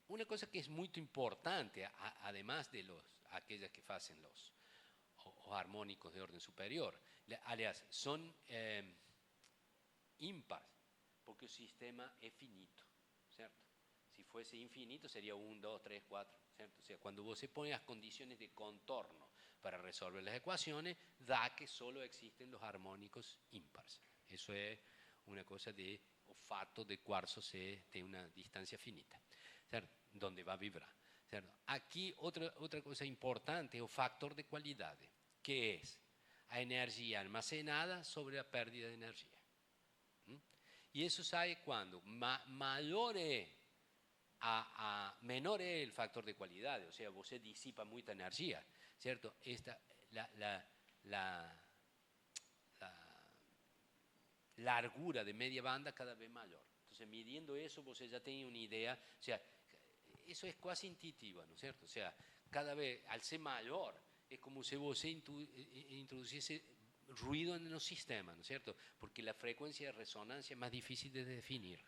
uma coisa que é muito importante, además de aquelas que fazem os armónicos de orden superior, aliás, son impares, porque el sistema es finito, ¿cierto? Si fuese infinito sería 1, 2, 3, 4, ¿cierto? O sea, cuando você põe las condiciones de contorno para resolver las ecuaciones, da que solo existen los armónicos ímpares. Eso es una cosa de olfato de cuarzo de una distancia finita, ¿cierto? Donde va a vibrar, ¿cierto? Aquí otra cosa importante es el factor de cualidad, que es a energía almacenada sobre la pérdida de energía. Y eso sabe cuando mayor es menor es el factor de cualidad, o sea, você disipa mucha energía, ¿cierto? La largura de media banda cada vez mayor. Entonces, midiendo eso, você ya tiene una idea, o sea, eso es casi intuitivo, ¿no es cierto? O sea, cada vez, al ser mayor, es como si você introduciese ruido en los sistemas, ¿no es cierto? Porque la frecuencia de resonancia es más difícil de definir,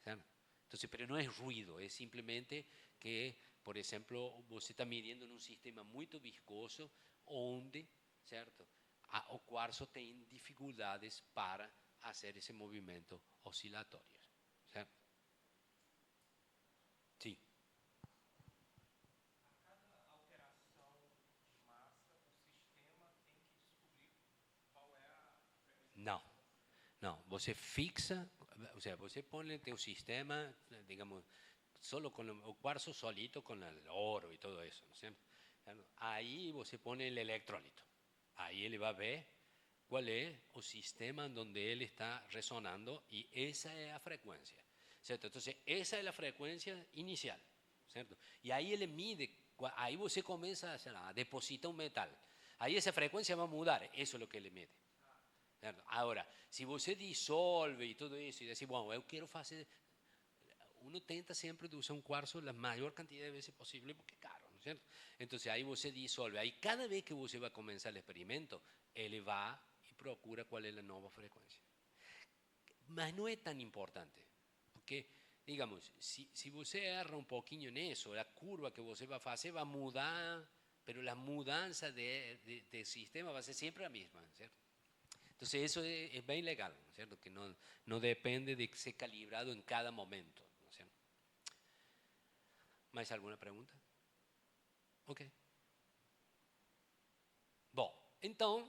¿cierto? Entonces, pero no es ruido, es simplemente que, por ejemplo, você está midiendo en un sistema muy viscoso, onde, ¿cierto? O cuarzo tem dificultades para hacer ese movimiento oscilatorio, ¿cierto? Sí. No, no, você fixa, o sea, você pone teu sistema, digamos, solo con el cuarzo solito, con el oro y todo eso, ¿no es cierto? Ahí você pone el electrolito, ahí él va a ver cuál es el sistema en donde él está resonando y esa es la frecuencia, ¿cierto? Entonces, esa es la frecuencia inicial, ¿cierto? Y ahí él mide, ahí você comienza a depositar un metal, ahí esa frecuencia va a mudar, eso es lo que él mide. Agora, se você dissolve e tudo isso, e diz, bom, eu quero fazer. Uno tenta sempre usar um quartzo a maior quantidade de vezes possível, porque é caro, não é certo? Então, aí você dissolve. Aí, cada vez que você vai começar o experimento, ele vai e procura qual é a nova frequência. Mas não é tão importante, porque, digamos, se você erra um pouquinho nisso, a curva que você vai fazer vai mudar, mas a mudança de sistema vai ser sempre a mesma, certo? Entonces eso es bien legal, ¿no es cierto? Que no depende de ser calibrado en cada momento, ¿no es cierto? ¿Más alguna pregunta? Ok. Bom, entonces,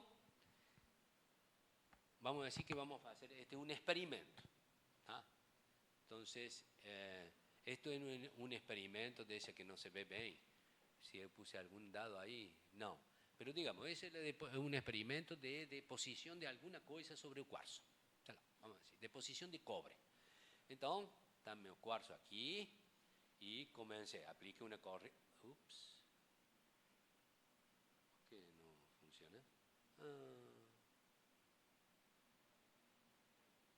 vamos a decir que vamos a hacer un experimento. ¿Ah? Entonces, esto es un experimento de ese que no se ve bien. Si yo puse algún dado ahí, no. Pero digamos, ese es un experimento de deposición de alguna cosa sobre el cuarzo. Vamos a decir, deposición de cobre. Entonces, dame el cuarzo aquí y comencé. Aplique una corriente. Ups. ¿Por qué no funciona?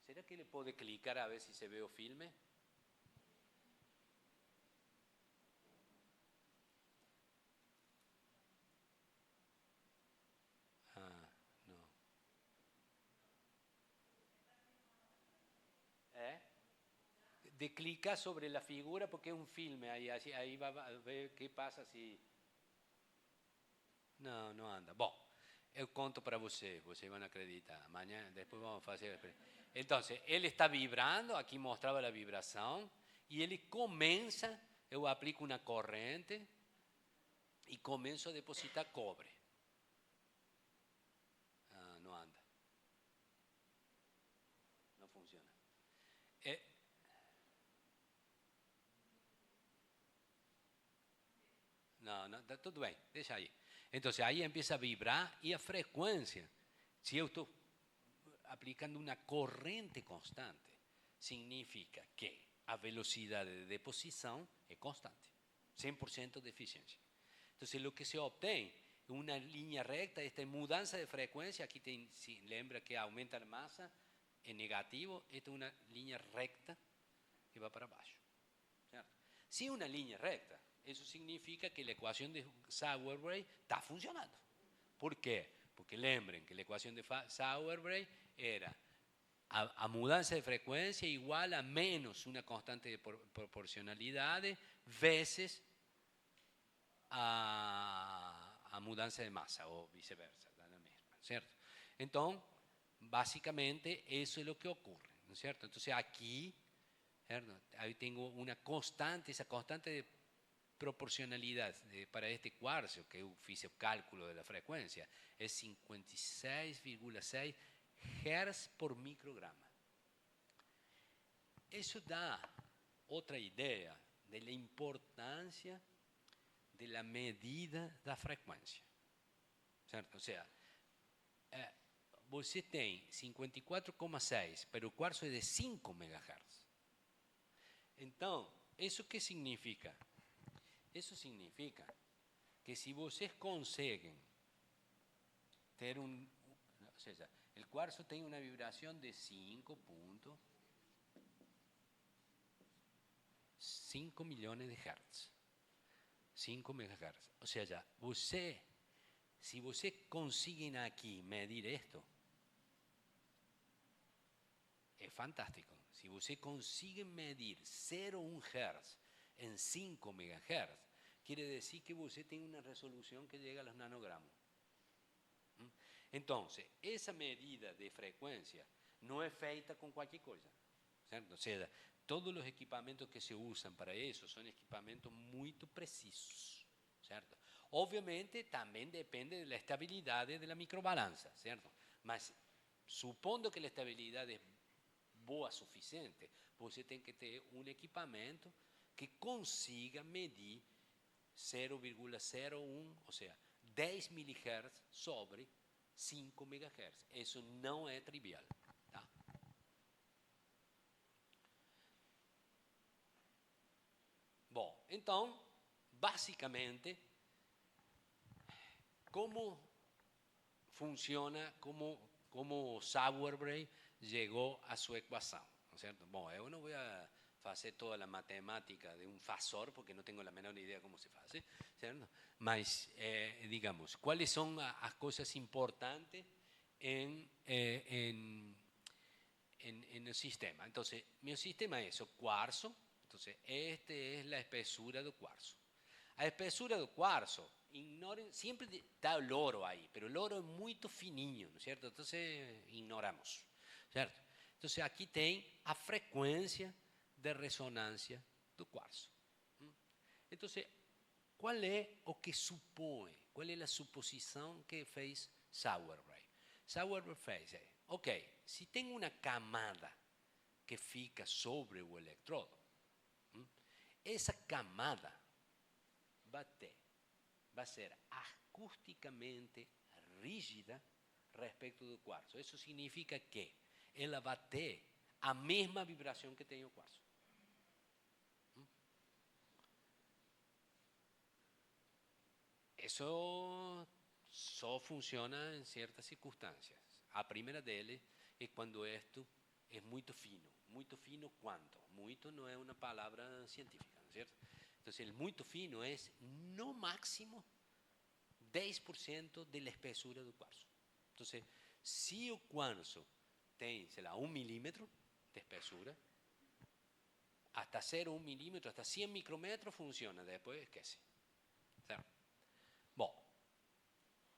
¿Será que le puede clicar a ver si se ve o filme? De clicar sobre la figura porque es un filme, ahí va a ver qué pasa si... No anda. Bom, eu conto para vocês vão acreditar. Amanhã, depois vamos fazer... Então, ele está vibrando, aqui mostrava a vibração, e ele começa, eu aplico uma corrente e começo a depositar cobre. Não anda. Não funciona. No, está todo bien, deja ahí. Entonces ahí empieza a vibrar y a frecuencia. Si yo estoy aplicando una corriente constante, significa que a velocidad de deposición es constante, 100% de eficiencia. Entonces lo que se obtiene es una línea recta, esta mudanza de frecuencia, aquí si lembra que aumenta la masa, es negativo, esta es una línea recta que va para abajo. ¿Cierto? Si es una línea recta, eso significa que la ecuación de Sauer-Bray está funcionando. ¿Por qué? Porque lembren que la ecuación de Sauer-Bray era a mudanza de frecuencia igual a menos una constante de proporcionalidad veces a mudanza de masa o viceversa, la misma, ¿cierto? Entonces, básicamente eso es lo que ocurre, ¿no es cierto? Entonces aquí, ¿cierto? Ahí tengo una constante, esa constante de proporcionalidad para este cuarzo, que yo hice el cálculo de la frecuencia, es 56,6 Hz por micrograma. Eso da otra idea de la importancia de la medida da frequência, certo? Ou seja, você tem 54,6, mas o quartzo é de 5 MHz. Então, isso que significa? Isso significa que se vocês conseguem ter ou seja, o quartzo tem uma vibração de 5 milhões de hertz. 5 MHz. Ou seja, se você conseguem aqui medir isto, é fantástico. Se você consegue medir 0,1 Hz em 5 MHz, quiere dizer que você tem uma resolução que chega aos nanogramas. Então, essa medida de frequência não é feita com qualquer coisa, certo? Ou seja, todos os equipamentos que se usam para isso são equipamentos muito precisos, certo? Obviamente, também depende da estabilidade da microbalança, certo? Mas, supondo que a estabilidade é boa o suficiente, você tem que ter um equipamento que consiga medir 0,01, ou seja, 10 mHz sobre 5 MHz. Isso não é trivial. Tá? Bom, então, basicamente, como funciona, como Sauerbrey chegou a sua equação, ¿no es cierto? Bom, eu não vou fazer toda a matemática de um fasor, porque não tenho a menor ideia como se faz, certo? Mas, digamos, quais são as coisas importantes no sistema? Então, meu sistema é o quartzo. Então, esta é a espessura do quartzo. A espessura do quartzo, sempre está o loro aí, mas o loro é muito fininho, ¿no es cierto? Então, ignoramos, certo? Então, aqui tem a frequência de ressonância do quartzo. Então, qual é o que supõe? Qual é a suposição que fez Sauerbrey? Sauerbrey fez, ok, se tem uma camada que fica sobre o eletrodo, essa camada vai ser acusticamente rígida respeito do quartzo. Isso significa que ela vai ter a mesma vibração que tem o quartzo. Isso só funciona em certas circunstâncias. A primeira delas é quando isto é muito fino. Muito fino quanto? Muito não é uma palavra científica, ¿no es cierto? Então, o muito fino é, no máximo, 10% da espessura do quartzo. Então, se o quartzo tem, sei lá, 1 milímetro de espessura, hasta 0,1 milímetro, hasta 100 micrômetros funciona, depois esquece. Certo? Bom,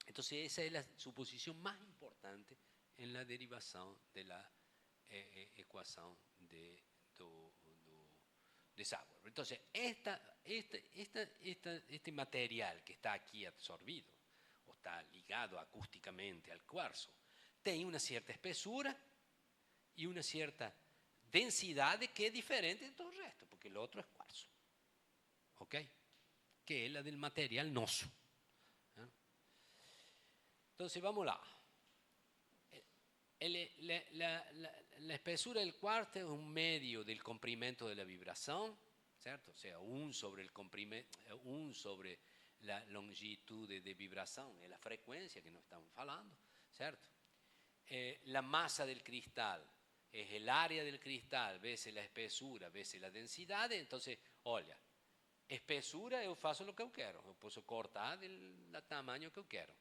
então essa é a suposição mais importante em la derivação da equação de Sauerbrey. Então, este material que está aqui absorvido, ou está ligado acústicamente ao quartzo, tem uma certa espessura e uma certa densidade que é diferente de todo o resto, porque o outro é quartzo, ok? Que é a do material nosso. Então, vamos lá. La espessura del quartzo es un medio del comprimento de la vibración, ¿cierto? O sea, 1 sobre la longitud de vibración es la frecuencia que nos estamos hablando, ¿cierto? La masa del cristal es el área del cristal veces la espessura veces la densidad. Entonces, olha, espessura eu faço o que eu quero, eu posso cortar do tamanho que eu quero.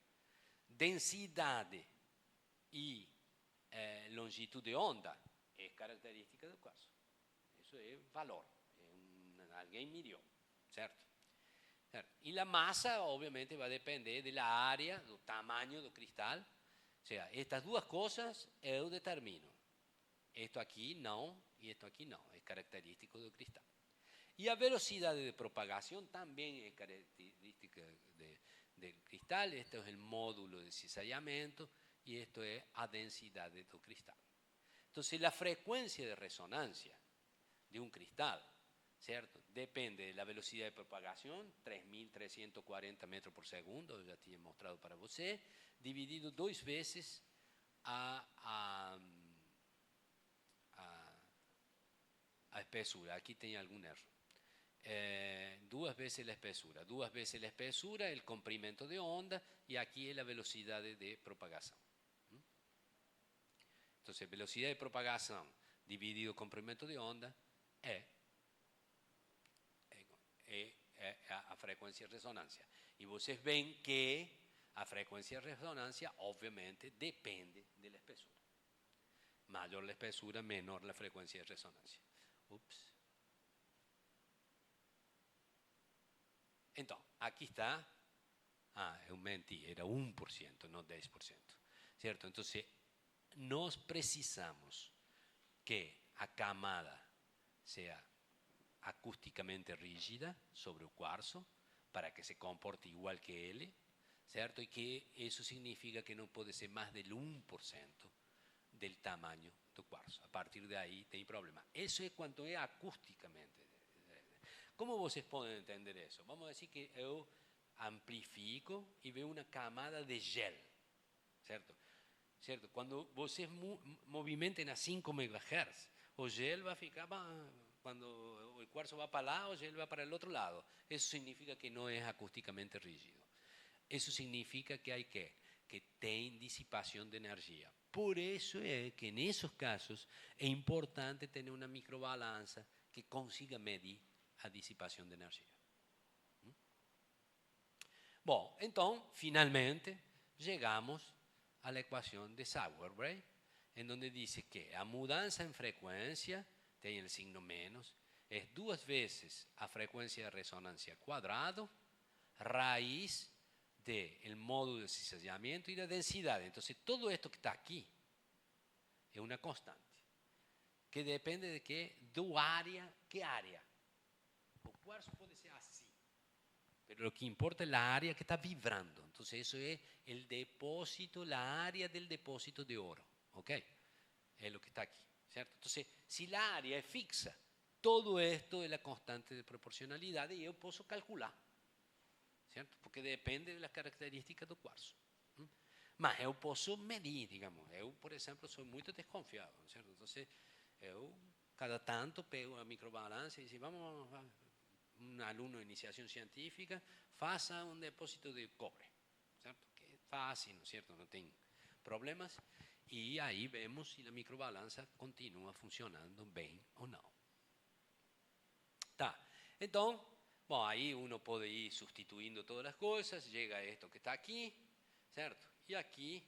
Densidade e longitud de onda é característica do quartzo. Isso é valor. Alguém mediu, certo? E a massa, obviamente, vai depender da área, do tamanho do cristal. Ou seja, estas duas coisas eu determino. Isto aqui não e isto aqui não. É característico do cristal. Y a velocidad de propagación también es característica del cristal. Esto es el módulo de cizallamiento y esto es a densidad de tu cristal. Entonces, la frecuencia de resonancia de un cristal, ¿cierto? Depende de la velocidad de propagación, 3.340 metros por segundo, ya te he mostrado para usted, dividido 2 veces a espesura. Aquí tenía algún error. 2 veces la espesura. 2 veces la espesura, el comprimento de onda, y aquí es la velocidad de propagación. Entonces, velocidad de propagación dividido comprimento de onda es a frecuencia de resonancia. Y ustedes ven que a frecuencia de resonancia obviamente depende de la espesura. Mayor la espesura, menor la frecuencia de resonancia. Ups. Entonces, aquí está. Es un mentí, era 1%, no 10%. ¿Cierto? Entonces, nos precisamos que a camada sea acústicamente rígida sobre el cuarzo para que se comporte igual que L, ¿cierto? Y que eso significa que no puede ser más del 1% del tamaño del cuarzo. A partir de ahí tem problema. Eso es cuanto es acústicamente. ¿Cómo vocês pueden entender eso? Vamos a decir que yo amplifico y veo una camada de gel, ¿cierto? ¿Cierto? Cuando vocês movimenten a 5 MHz, o gel va a ficar, cuando el cuarzo va para lado, o gel va para el otro lado. Eso significa que no es acústicamente rígido. Eso significa que hay que tem disipación de energía. Por eso es que en esos casos es importante tener una microbalanza que consiga medir a disipación de energía. Bueno, entonces, finalmente, llegamos a la ecuación de Sauer-Brey, en donde dice que a mudanza en frecuencia, tiene el signo menos, es 2 veces a frecuencia de resonancia cuadrado, raíz del módulo de cizallamiento y la densidad. Entonces, todo esto que está aquí es una constante, que depende de qué, do área, qué área. O cuarzo puede ser así, pero lo que importa es la área que está vibrando. Entonces, eso es el depósito, la área del depósito de oro, ¿ok? Es lo que está aquí, ¿cierto? Entonces, si la área es fixa, todo esto es la constante de proporcionalidad y yo puedo calcular, ¿cierto? Porque depende de las características del cuarzo. Mas eu posso medir, digamos. Eu, por exemplo, sou muito desconfiado, ¿cierto? Entonces, eu cada tanto pego a microbalanza y digo, vamos, un alumno de iniciación científica, faça un depósito de cobre, ¿cierto? Que es fácil, ¿no es cierto? No tiene problemas. Y ahí vemos si la microbalanza continúa funcionando bien o no. Tá. Entonces, bueno, ahí uno puede ir sustituyendo todas las cosas, llega a esto que está aquí, ¿cierto? Y aquí,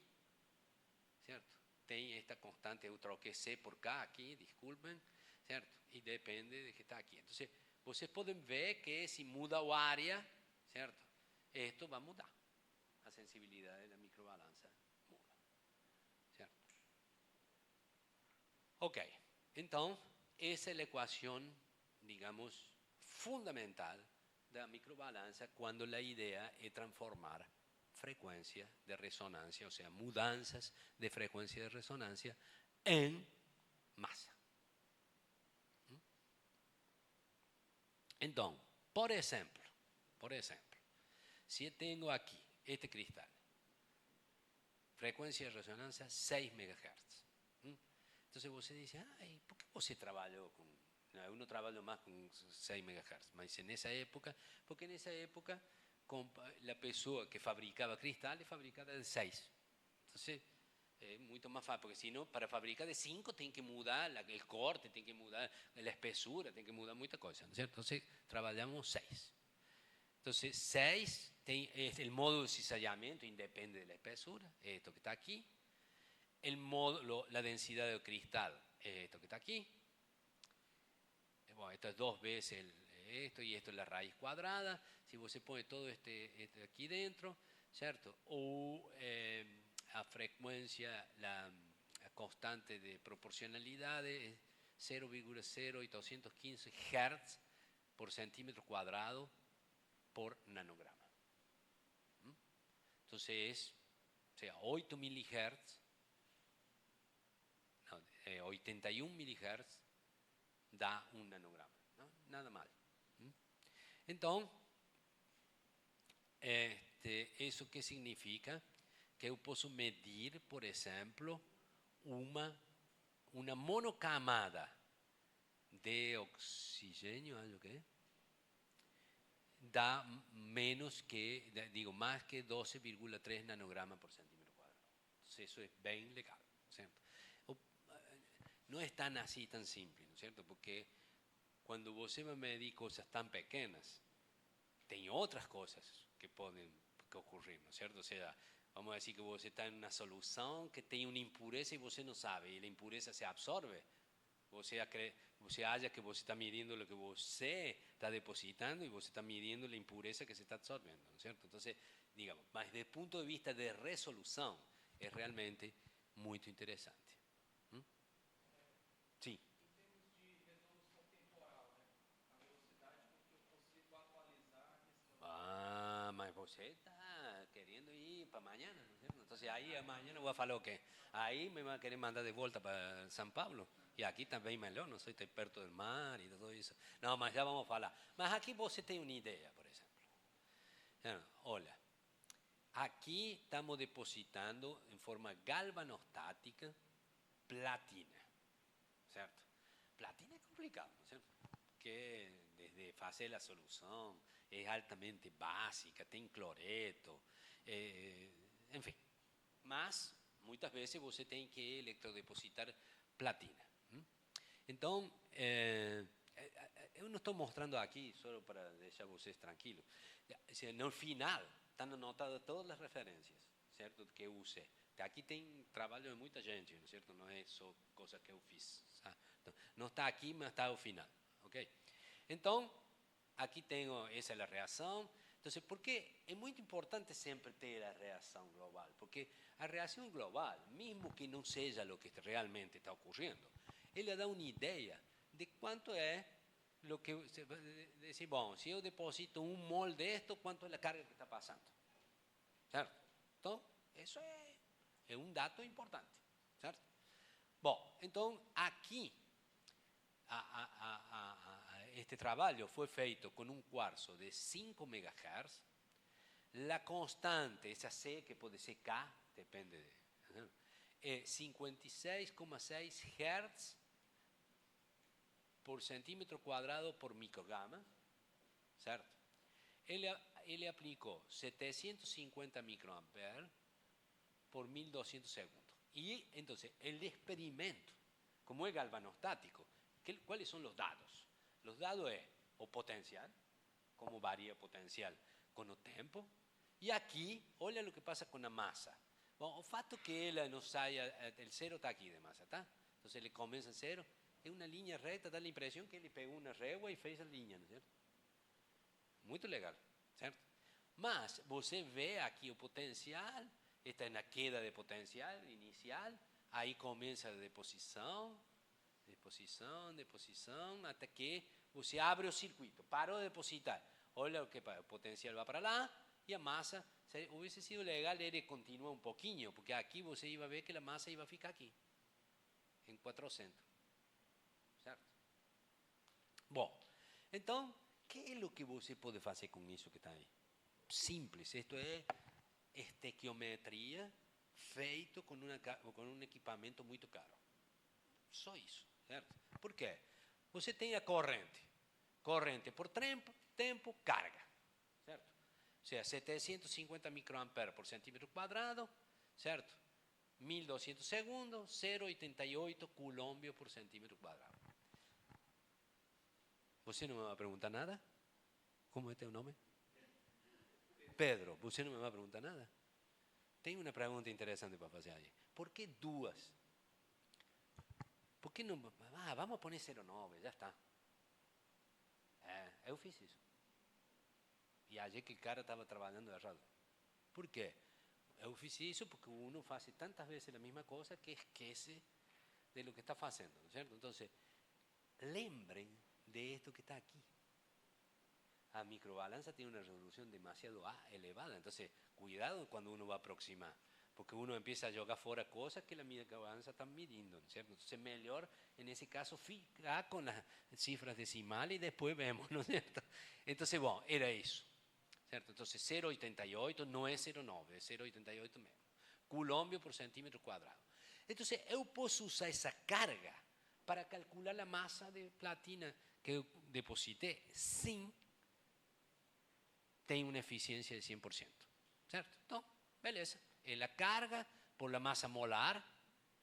¿cierto? Tem esta constante, eu troquei C por K aquí, disculpen, ¿cierto? Y depende de que está aquí. Entonces, vocês pueden ver que si muda o área, ¿cierto? Esto va a mudar. La sensibilidad de la microbalanza muda, ¿cierto? Ok, entonces, esa es la ecuación, digamos, fundamental de la microbalanza cuando la idea es transformar frecuencia de resonancia, o sea, mudanzas de frecuencia de resonancia en masa. Entonces, por ejemplo, si tengo aquí este cristal, frecuencia de resonancia 6 MHz. Entonces você dice, ay, ¿por qué você trabajó con... Uno trabaja más con 6 MHz, mas en esa época, porque en esa época la persona que fabricaba cristales fabricaba de 6. Entonces, es mucho más fácil, porque si no, para fabricar de 5 tiene que mudar el corte, tiene que mudar la espesura, tiene que mudar muchas cosas, ¿no es cierto? Entonces, trabajamos 6. Entonces, 6 es el módulo de cizallamiento, independe de la espesura, esto que está aquí. El módulo, la densidad del cristal, esto que está aquí. Bueno, esto es 2 veces esto y esto es la raíz cuadrada. Si vos se pone todo este aquí dentro, ¿cierto? O a frecuencia, la constante de proporcionalidad es 0,0 y 215 Hz por centímetro cuadrado por nanograma. Entonces, o sea, 8 milihertz, no, 81 milihertz dá um nanograma. Não? Nada mal. Então, isso que significa? Que eu posso medir, por exemplo, uma monocamada de oxigênio, acho que dá menos que, digo, mais que 12,3 nanogramas por centímetro quadrado. Então, isso é bem legal, certo? Não é tão assim, tão simples, não é certo? Porque quando você vai medir coisas tão pequenas, tem outras coisas que podem ocorrer, não é certo? Ou seja, vamos dizer que você está em uma solução que tem uma impureza e você não sabe, e a impureza se absorve. Você acha que você está midindo o que você está depositando e você está midindo a impureza que se está absorvendo, ¿no es cierto? Entonces, digamos, mas desde el punto de vista de resolución, es realmente muy interesante. Sim. Ah, mas você está querendo ir para mañana, ¿no es cierto? Entonces ahí mañana voy a falar o qué. Ahí me va a querer mandar de vuelta para São Paulo. E aqui também melhor, não sei, está perto do mar e tudo isso. Não, mas já vamos falar. Mas aqui você tem uma ideia, por exemplo. Olha, aqui estamos depositando em forma galvanostática platina, certo? Platina é complicado, não é certo? Porque desde fazer a solução é altamente básica, tem cloreto, enfim. Mas muitas vezes você tem que eletrodepositar platina. Então, eu não estou mostrando aqui só para deixar vocês tranquilos. No final, estão anotadas todas as referências, certo? Que eu usei. Aqui tem trabalho de muita gente, não é certo? Não é só coisa que eu fiz. Então, não está aqui, mas está ao final, ok? Então, aqui tenho essa é a reação. Então, porque é muito importante sempre ter a reação global, porque a reação global, mesmo que não seja o que realmente está ocorrendo, ele dá uma ideia de quanto é o que dizer, bom, se eu deposito 1 mol disto, quanto é a carga que está passando, certo? Então, isso é um dado importante, certo? Bom, então aqui este trabalho foi feito com um quartzo de 5 MHz, a constante, essa C que pode ser K, depende de, é 56,6 Hz por centímetro quadrado por micrograma, certo? Ele aplicou 750 microamperes por 1200 segundos. E, então, o experimento, como é galvanostático, ¿cuáles son los dados? Los dados es o potencial, cómo varía el potencial con el tiempo. Y aquí, olha lo que pasa con la masa. Bom, o fato que ela não saia, el cero está aquí de masa, tá? Entonces ele comienza en cero, es una línea recta, da la impresión que ele pegou una régua e fez a linha, não é certo? Muito legal, certo? Mas você vê aqui o potencial, está na queda de potencial inicial, aí começa a deposição, até que você abre o circuito, parou de depositar. Olha o que o potencial vai para lá e a massa, se hubiese sido legal, ele continua um pouquinho, porque aqui você ia ver que a massa ia ficar aqui, em 400. Certo? Bom, então, o que é o que você pode fazer com isso que está aí? Simples, isto é estequiometria feito com um equipamento muito caro. Só isso, certo? Por quê? Você tem a corrente por tempo, carga, certo? Ou seja, 750 microamperes por centímetro quadrado, certo? 1200 segundos, 0,88 coulombios por centímetro quadrado. Você não me vai perguntar nada? Como é teu nome? Pedro, você não me vai perguntar nada? Tem uma pergunta interessante para fazer aí. Por que duas? Por que não? Vamos poner 0,9, já está. Eu fiz isso. E achei que o cara estava trabalhando errado. Por quê? Eu fiz isso porque uno faz tantas vezes a mesma coisa que esquece de lo que está fazendo, certo? Então, lembrem de esto que está aqui. a microbalanza tiene una resolución demasiado elevada. Entonces, cuidado cuando uno va a aproximar, porque uno empieza a jugar fuera cosas que la microbalanza está midiendo, ¿cierto? Entonces, mejor en ese caso fijar con las cifras decimales y después vemos, ¿no es cierto? Entonces, bueno, era eso, ¿cierto? Entonces, 0,88 no es 0,9, es 0,88 menos. Coulombio por centímetro cuadrado. Entonces, yo puedo usar esa carga para calcular la masa de platina que eu deposité sin tener una eficiencia de 100%, ¿cierto? Então, beleza. Es la carga por la masa molar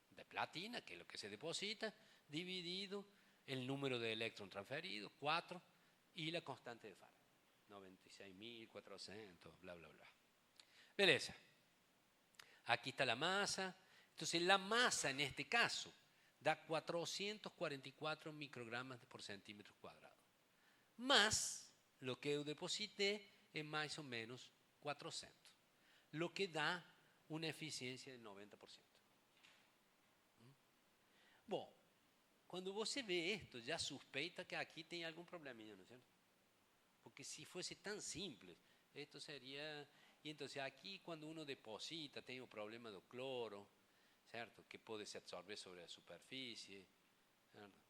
de platina, que es lo que se deposita, dividido el número de electrones transferidos, 4, y la constante de Faraday, 96.400, bla, bla, bla. Beleza. Aquí está la masa. Entonces, la masa en este caso da 444 microgramas por centímetro cuadrado. Más lo que yo deposité es más o menos 400, lo que da una eficiencia del 90%. Bom, quando você vê esto, já suspeita que aqui tem algum probleminha, ¿no es cierto? Porque si fuese tan simple, esto sería... Y entonces aquí cuando uno deposita, tem o problema do cloro, ¿cierto? Que pode se absorber sobre a superfície, ¿cierto?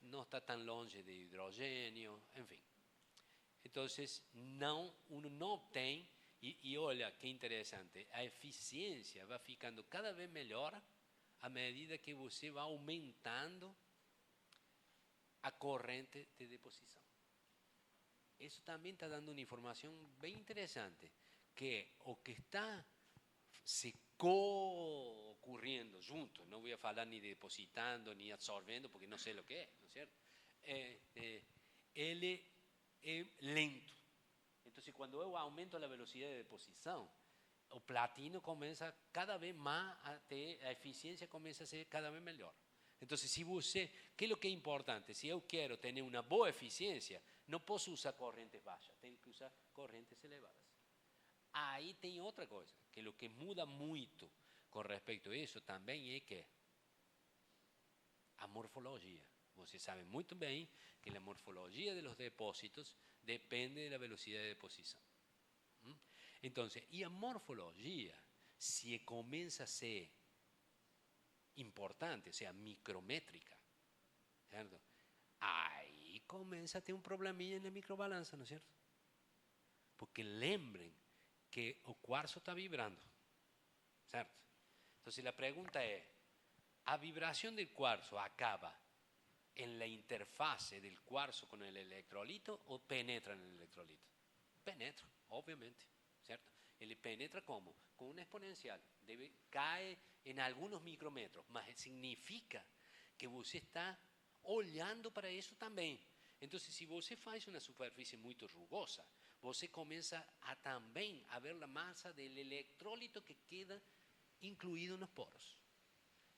No está tan longe de hidrogênio, enfim. Então, uno não obtém, e olha que interessante, a eficiência vai ficando cada vez melhor à medida que você vai aumentando a corrente de deposição. Isso também está dando uma informação bem interessante, que o que está se co-ocurriendo junto, no voy a hablar ni depositando ni absorbiendo porque no sé lo que es, ¿no es cierto? Él es lento. Entonces, cuando yo aumento la velocidad de deposición, el platino comienza cada vez más, la eficiencia comienza a ser cada vez mejor. Entonces, si você, ¿qué es lo que es importante? Si yo quiero tener una buena eficiencia, no puedo usar corrientes bajas, tengo que usar corrientes elevadas. Aí tem outra coisa, que o que muda muito com respeito a isso também é que a morfologia. Você sabe muito bem que a morfologia dos depósitos depende da velocidade de deposição. Então, e a morfologia, se começa a ser importante, ou seja, micrométrica, certo? Aí começa a ter probleminha na microbalança, não é certo? Porque lembrem que o cuarzo está vibrando, ¿cierto? Entonces la pregunta es, ¿la vibración del cuarzo acaba en la interfase del cuarzo con el electrolito o penetra en el electrolito? Penetra, obviamente, ¿cierto? Él penetra ¿cómo? Con una exponencial, cae en algunos micrómetros, mas significa que você está olhando para eso también. Entonces, si você faz una superficie muy rugosa, você comienza a también a ver la masa del electrolito que queda incluido en los poros.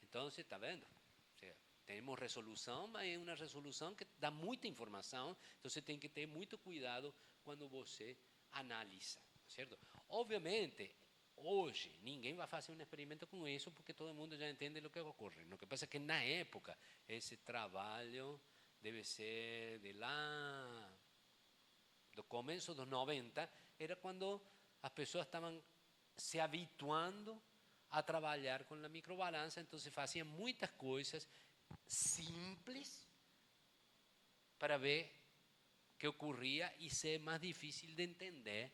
Entonces, está viendo. O sea, tenemos resolución, mas es una resolución que da mucha información, entonces tem que ter muito cuidado cuando você analisa, ¿cierto? Obviamente, hoje ninguém vai fazer um experimento com isso porque todo mundo já entende o que ocorre. O que pasa é que na época esse trabalho deve ser de lá do começo dos 90, era quando as pessoas estavam se habituando a trabalhar com a microbalança, então faziam muitas coisas simples para ver o que ocorria e ser mais difícil de entender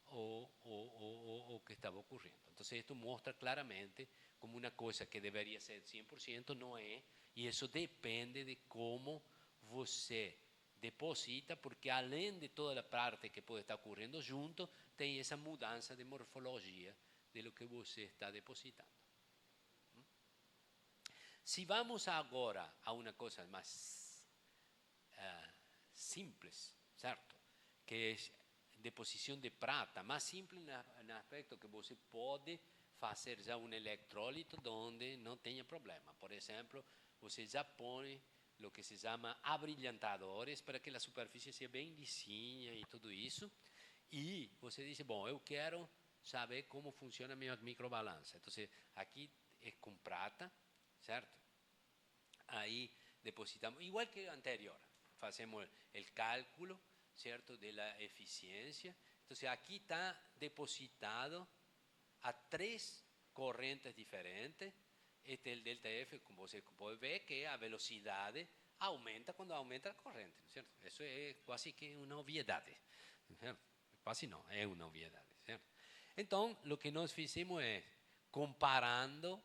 o que estava ocorrendo. Então, isto mostra claramente como uma coisa que deveria ser 100% não é, e isso depende de como você deposita, porque além de toda a parte que pode estar ocorrendo junto, tem essa mudança de morfologia de lo que você está depositando. Se vamos agora a uma coisa mais simples, certo? Que é deposição de prata, mais simples no aspecto que você pode fazer já um eletrólito onde não tenha problema. Por exemplo, você já põe lo que se llama abrillantadores para que a superfície seja bem lisinha e tudo isso. E você diz, bom, eu quero saber como funciona a minha microbalança. Então, aqui é com prata, certo? Aí depositamos, igual que o anterior, fazemos o cálculo, ¿cierto?, de la eficiencia. Entonces aquí está depositado a 3 corrientes diferentes. El delta F, como se puede ver, que a velocidad aumenta cuando aumenta la corriente, ¿no es cierto? Eso es casi que una obviedad, ¿no es cierto? Casi no, es una obviedad, ¿cierto? Entonces, lo que nos hicimos es, comparando,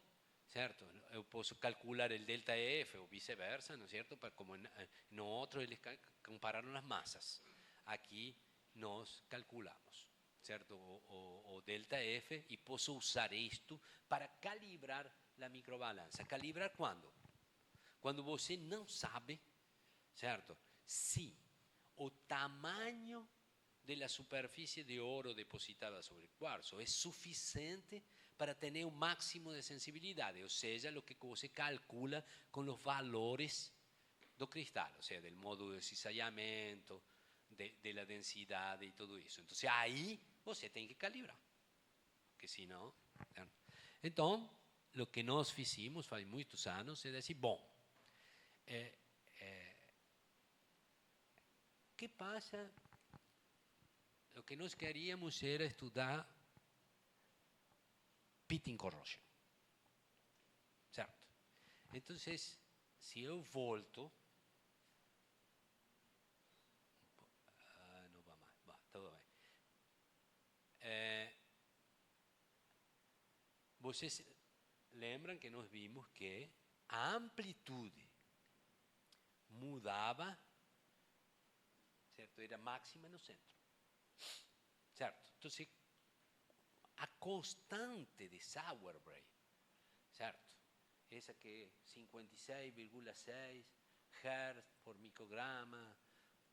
¿cierto? Yo puedo calcular el delta F o viceversa, ¿no es cierto? Para como en otros, eles compararon las masas. Aquí nos calculamos, ¿cierto? O delta F, y puedo usar esto para calibrar la microbalança. Calibrar quando? Quando você não sabe, certo? Se o tamanho da superfície de ouro depositada sobre o quartzo é suficiente para ter o máximo de sensibilidade, ou seja, o que você calcula com os valores do cristal, ou seja, do módulo de cisallamento, da densidade e tudo isso. Então, aí você tem que calibrar, porque senão... Então, o que nós fizemos faz muitos anos é dizer, bom, que passa? O que nós queríamos era estudar pitting corrosion, certo? Então, se eu volto, não vai mais, tudo bem. Vocês lembram que nós vimos que a amplitude mudava, certo? Era máxima no centro, certo? Então, a constante de Sauerbrey, certo? Essa que é 56,6 Hz por micrograma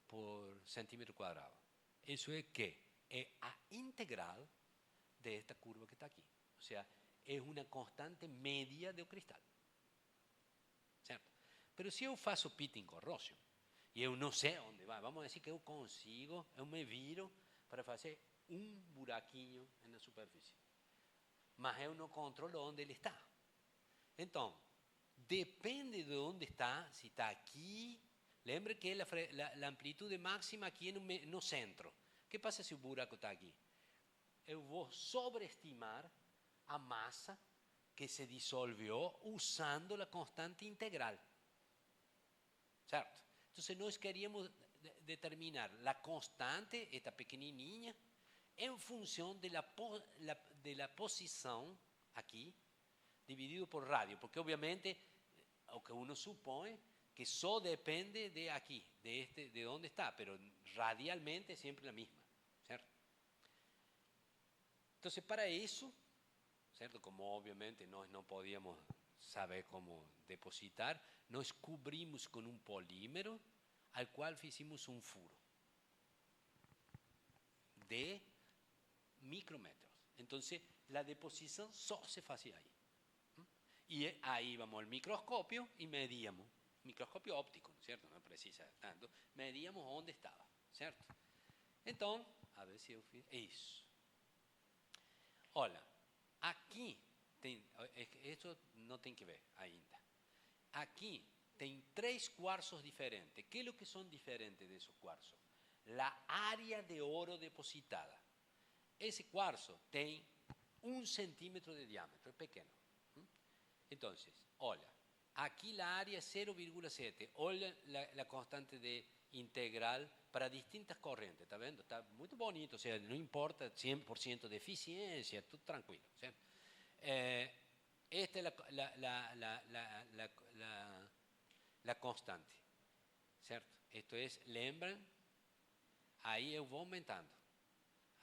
por centímetro quadrado. Isso é que é a integral desta curva que está aqui. Ou seja, é uma constante média do cristal, certo? Mas se eu faço pitting corrosion e eu não sei onde vai, vamos dizer que eu consigo, eu me viro para fazer buraquinho na superfície, mas eu não controlo onde ele está. Então, depende de onde está, se está aqui, lembra que a amplitude máxima aqui é no centro. O que passa se o buraco está aqui? Eu vou sobreestimar a massa que se dissolvió usando la constante integral, ¿cierto? Entonces nós queríamos determinar la constante, esta pequenininha, en función de la posición aquí, dividido por radio, porque obviamente, o que uno supone, que solo depende de aquí, de dónde está, pero radialmente es siempre la misma, ¿cierto? Entonces, para eso, ¿cierto? Como obviamente nós não podíamos saber como depositar, nós cobrimos com um polímero al qual fizemos um furo de micrometros. Então, a deposição só se fazia aí. E aí íbamos ao microscópio e medíamos, microscópio óptico, certo? Não precisa tanto, medíamos onde estava, certo? Então, a ver se eu fiz isso. Olha, aqui tem, isso não tem que ver ainda. Aqui tem 3 quartzos diferentes. O que é o que são diferentes desses quartzos? A área de ouro depositada. Esse quartzo tem 1 centímetro de diâmetro, é pequeno. Então, olha, aqui a área é 0,7. Olha a constante de integral para distintas correntes, está vendo? Está muito bonito, ou seja, não importa 100% de eficiência, tudo tranquilo, certo? Esta é a constante, certo? Isto é, lembram? Aí eu vou aumentando.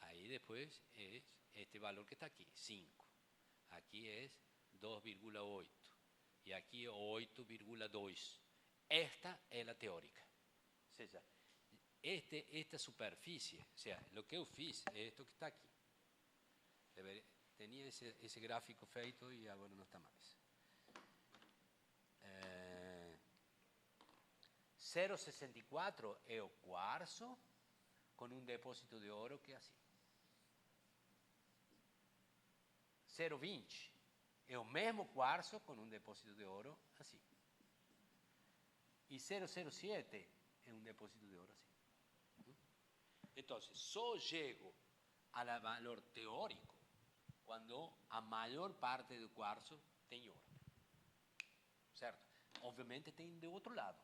Aí depois é este valor que está aqui, 5. Aqui é 2,8. E aqui é 8,2. Esta é a teórica. Ou seja, esta superfície, ou seja, o que eu fiz é isto que está aqui. Tinha esse gráfico feito e agora não está mais. 0,64 é o quartzo com um depósito de ouro que é assim. 0,20 é o mesmo quartzo com um depósito de ouro assim. E 0,07 é um depósito de ouro assim. Entonces, solo llego al valor teórico quando a maior parte do quartzo tem ouro, certo? Obviamente tem do outro lado,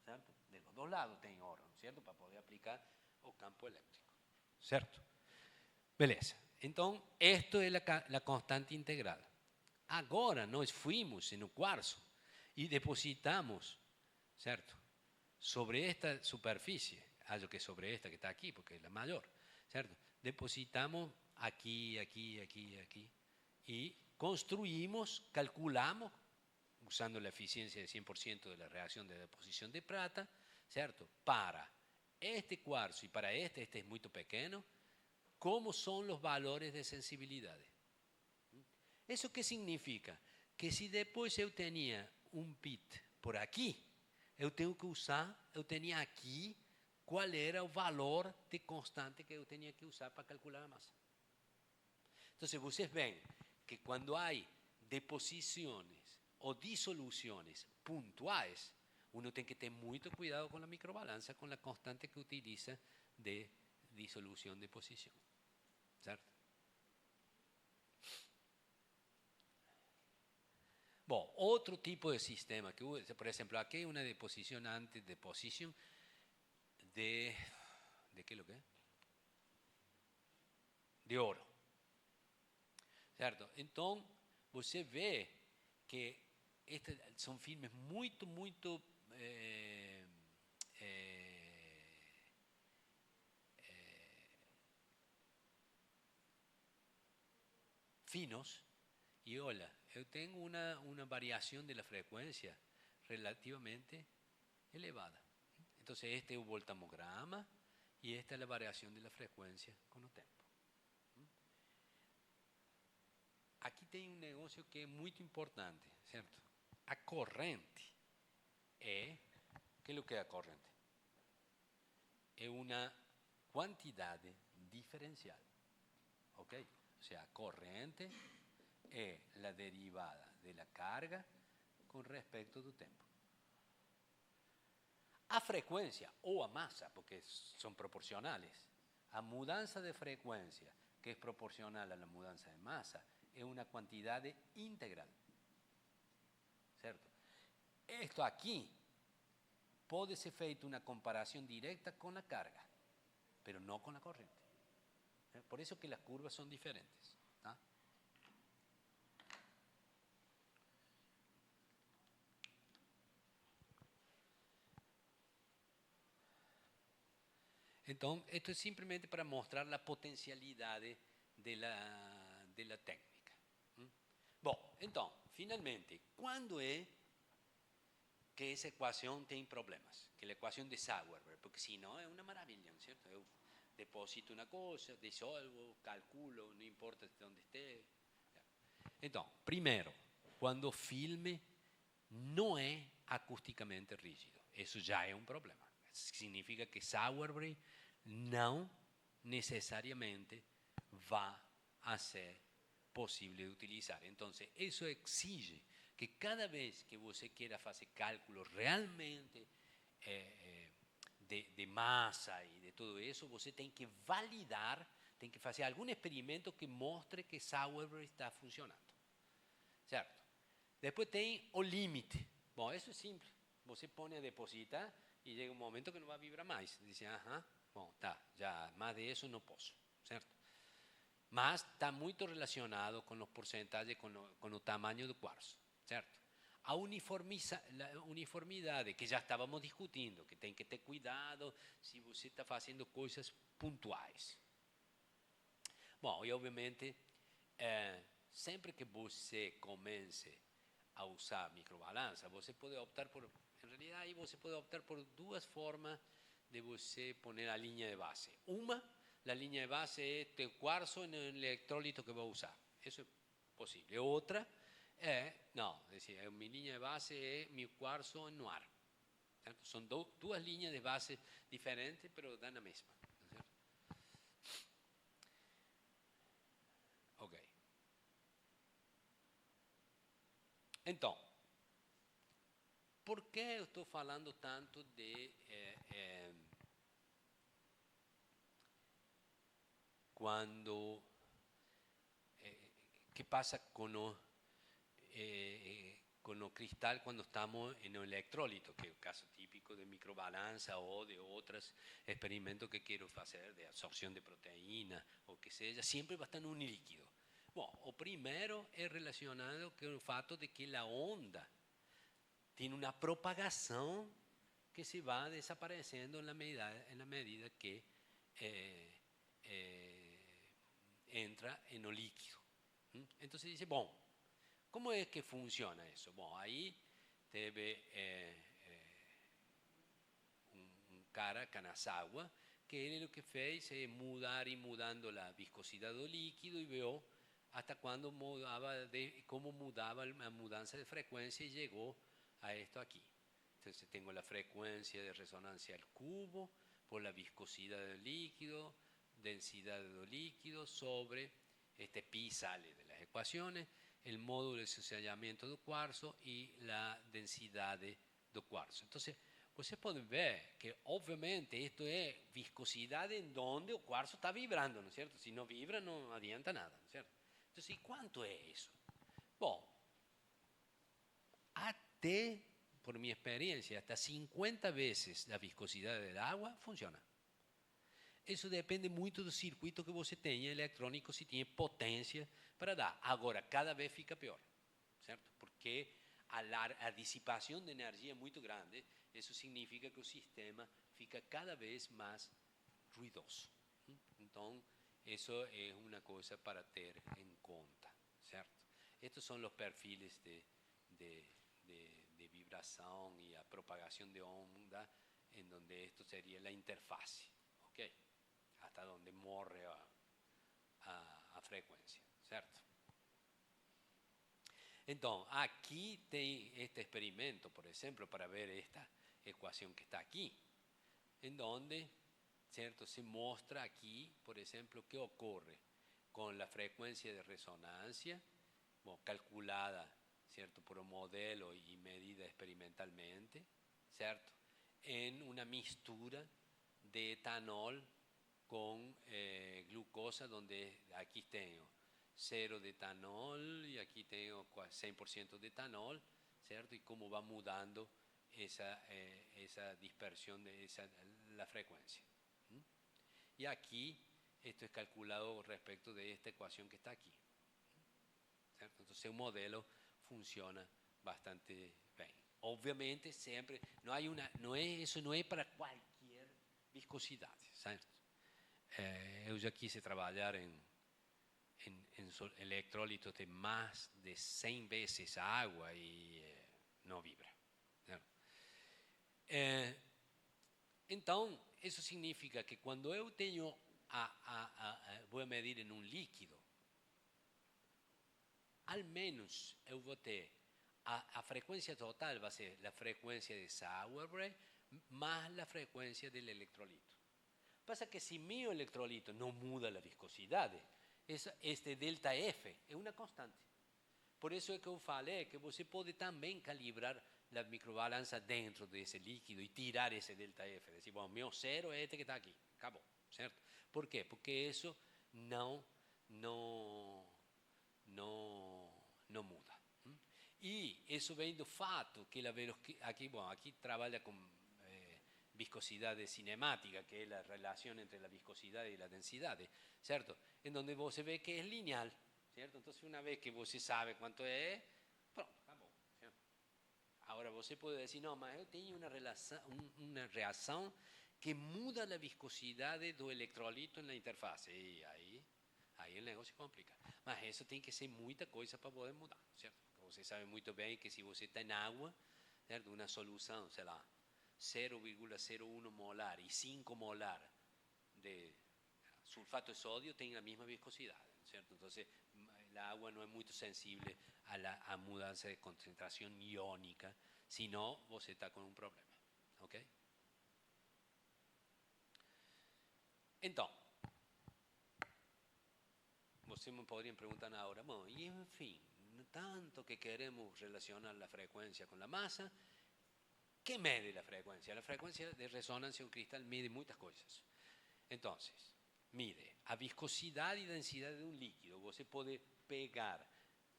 certo? De los dois lados tem ouro, certo? Para poder aplicar o campo elétrico, certo? Beleza. Então, isto é a constante integral. Agora, nós fomos no quartzo e depositamos, certo? Sobre esta superfície, acho que sobre esta que está aqui, porque é a maior, certo? Depositamos aqui, aqui, aqui, aqui, e construímos, calculamos, usando a eficiência de 100% da reação de deposição de prata, certo? Para este quartzo e para este é muito pequeno, como são os valores de sensibilidade. Isso que significa? Que se depois eu tinha um pit por aqui, eu tenho que usar, eu tinha aqui qual era o valor de constante que eu tinha que usar para calcular a massa. Então, vocês veem que quando há deposições ou dissoluções pontuais, uno tem que ter muito cuidado com a microbalança, com a constante que utiliza de dissolução de posição, certo? Bom, outro tipo de sistema que, por exemplo, aqui uma deposição antes de posição de que é o que é? De ouro, certo? Então, você vê que estes são filmes muito finos. E olha, eu tenho uma variação da frequência relativamente elevada. Então, este é o voltammograma e esta é a variação da frequência com o tempo. Aqui tem um negócio que é muito importante, certo? A corrente é, que é o que é a corrente? É uma quantidade diferencial, ok? Ou seja, a corrente é a derivada da carga com respeito do tempo. A frequência ou a massa, porque são proporcionais, a mudança de frequência, que é proporcional à mudança de massa, é uma quantidade integral, certo? Isto aqui pode ser feito uma comparação direta com a carga, mas não com a corrente. Por isso que as curvas são diferentes. Tá? Então, isto é simplesmente para mostrar a potencialidade da técnica. Bom, então, finalmente, quando é que essa equação tem problemas? Que é a equação de Sauerberg, porque senão é uma maravilha, certo? Eu deposito uma coisa, dissolvo, calculo, não importa de onde esteja. Então, primeiro, quando o filme não é acusticamente rígido, isso já é um problema. Significa que Sauerberg não necessariamente vai a ser possível de utilizar. Então, isso exige que cada vez que você queira fazer cálculos realmente de massa e de tudo isso, você tem que validar, tem que fazer algum experimento que mostre que Sauerberg está funcionando. Certo? Depois tem o limite. Bom, isso é simples. Você põe a depositar e chega um momento que não vai vibrar mais. Diz, bom, tá, já mais de isso não posso, certo? Mas está muito relacionado com os porcentagens, com o tamanho do quartzo, certo? A uniformidade, que já estávamos discutindo, que tem que ter cuidado se você está fazendo coisas pontuais. Bom, e obviamente, sempre que você comece a usar microbalança, você pode optar por, em realidade, aí você pode optar por duas formas de você pôr a linha de base. Uma, a linha de base é o quartzo no eletrólito que vou usar. Isso é possível. Outra não, é decir, minha linha de base é meu quartzo no ar. Certo? São duas linhas de base diferentes, mas dão a mesma. Certo? Ok. Então, por que eu estou falando tanto quando ¿qué pasa con el cristal cuando estamos en el electrólito? Que es el caso típico de microbalanza o de otros experimentos que quiero hacer de absorción de proteínas o que sea, siempre va a estar en un líquido. Bueno, o primero es relacionado con el fato de que la onda tiene una propagación que se va desapareciendo en la medida que entra en el líquido. Entonces dice, bueno, ¿cómo es que funciona eso? Bueno, ahí debe un cara, Kanazawa, que él lo que fez es mudar y mudando la viscosidad del líquido y veo hasta cuándo cómo mudaba la mudanza de frecuencia y llegó a esto aquí. Entonces tengo la frecuencia de resonancia al cubo por la viscosidad del líquido, densidad del líquido sobre este pi sale de las ecuaciones, el módulo de sellamiento del cuarzo y la densidad de cuarzo. Entonces, vocês podem ver que, obviamente, esto es viscosidad en donde el cuarzo está vibrando, ¿no es cierto? Si no vibra, no adianta nada, ¿no es cierto? Entonces, ¿y cuánto es eso? Bueno, por mi experiencia, hasta 50 veces la viscosidad del agua funciona. Isso depende muito do circuito que você tenha eletrônico, se tem potência para dar. Agora, cada vez fica pior, certo? Porque a dissipação de energia é muito grande. Isso significa que o sistema fica cada vez mais ruidoso. Então, isso é uma coisa para ter em conta, certo? Estes são os perfiles de vibração e a propagação de onda, em donde esto seria a interface, ok? Hasta donde morre a frecuencia, ¿cierto? Entonces, aquí tem este experimento, por ejemplo, para ver esta ecuación que está aquí, en donde, ¿cierto? Se muestra aquí, por ejemplo, qué ocurre con la frecuencia de resonancia, bueno, calculada, ¿cierto? Por un modelo y medida experimentalmente, ¿cierto? En una mixtura de etanol con glucosa, donde aquí tengo 0 de etanol y aquí tengo 100% de etanol, ¿cierto? Y cómo va mudando esa dispersión de la frecuencia. Y aquí esto es calculado respecto de esta ecuación que está aquí, ¿cierto? Entonces un modelo funciona bastante bien. Obviamente siempre, eso no es para cualquier viscosidad, ¿cierto? Eu já quis trabalhar em electrólitos de mais de 100 vezes a água e não vibra. Então, isso significa que quando eu tenho vou medir em um líquido, al menos eu vou ter a frequência total vai ser a frequência de Sauerbrei mais a frequência do electrolito. Pasa que si mi electrolito no muda la viscosidad, este delta F es una constante. Por eso es que eu falei que você pode também calibrar la microbalanza dentro de ese líquido y tirar ese delta F. Decir, bueno, mi cero es este que está aquí. Acabó, ¿cierto? ¿Por qué? Porque eso no muda. Y eso viene del fato que aquí trabaja con viscosidad cinemática, que es la relación entre la viscosidad y la densidad, ¿cierto? En donde vos se ve que es lineal, ¿cierto? Entonces una vez que vos se sabe cuánto es, pronto, acabó, ¿cierto? Ahora vos se puede decir, no, mas yo tengo una reacción que muda la viscosidad del electrolito en la interfase, y ahí el negocio complica. Mas eso tiene que ser mucha cosa para poder mudar, ¿cierto? Porque você sabe muy bien que si vos está en agua, ¿cierto? Una solución, sei lá, 0,01 molar y 5 molar de sulfato de sodio tienen la misma viscosidad, ¿cierto? Entonces, el agua no es muy sensible a la mudanza de concentración iónica, sino vos está con un problema, ¿ok? Entonces, ustedes me podrían preguntar ahora, bueno, y en fin, tanto que queremos relacionar la frecuencia con la masa, ¿qué mide la frecuencia? La frecuencia de resonancia de un cristal mide muchas cosas. Entonces, mide a viscosidade e densidade de um líquido. Você pode pegar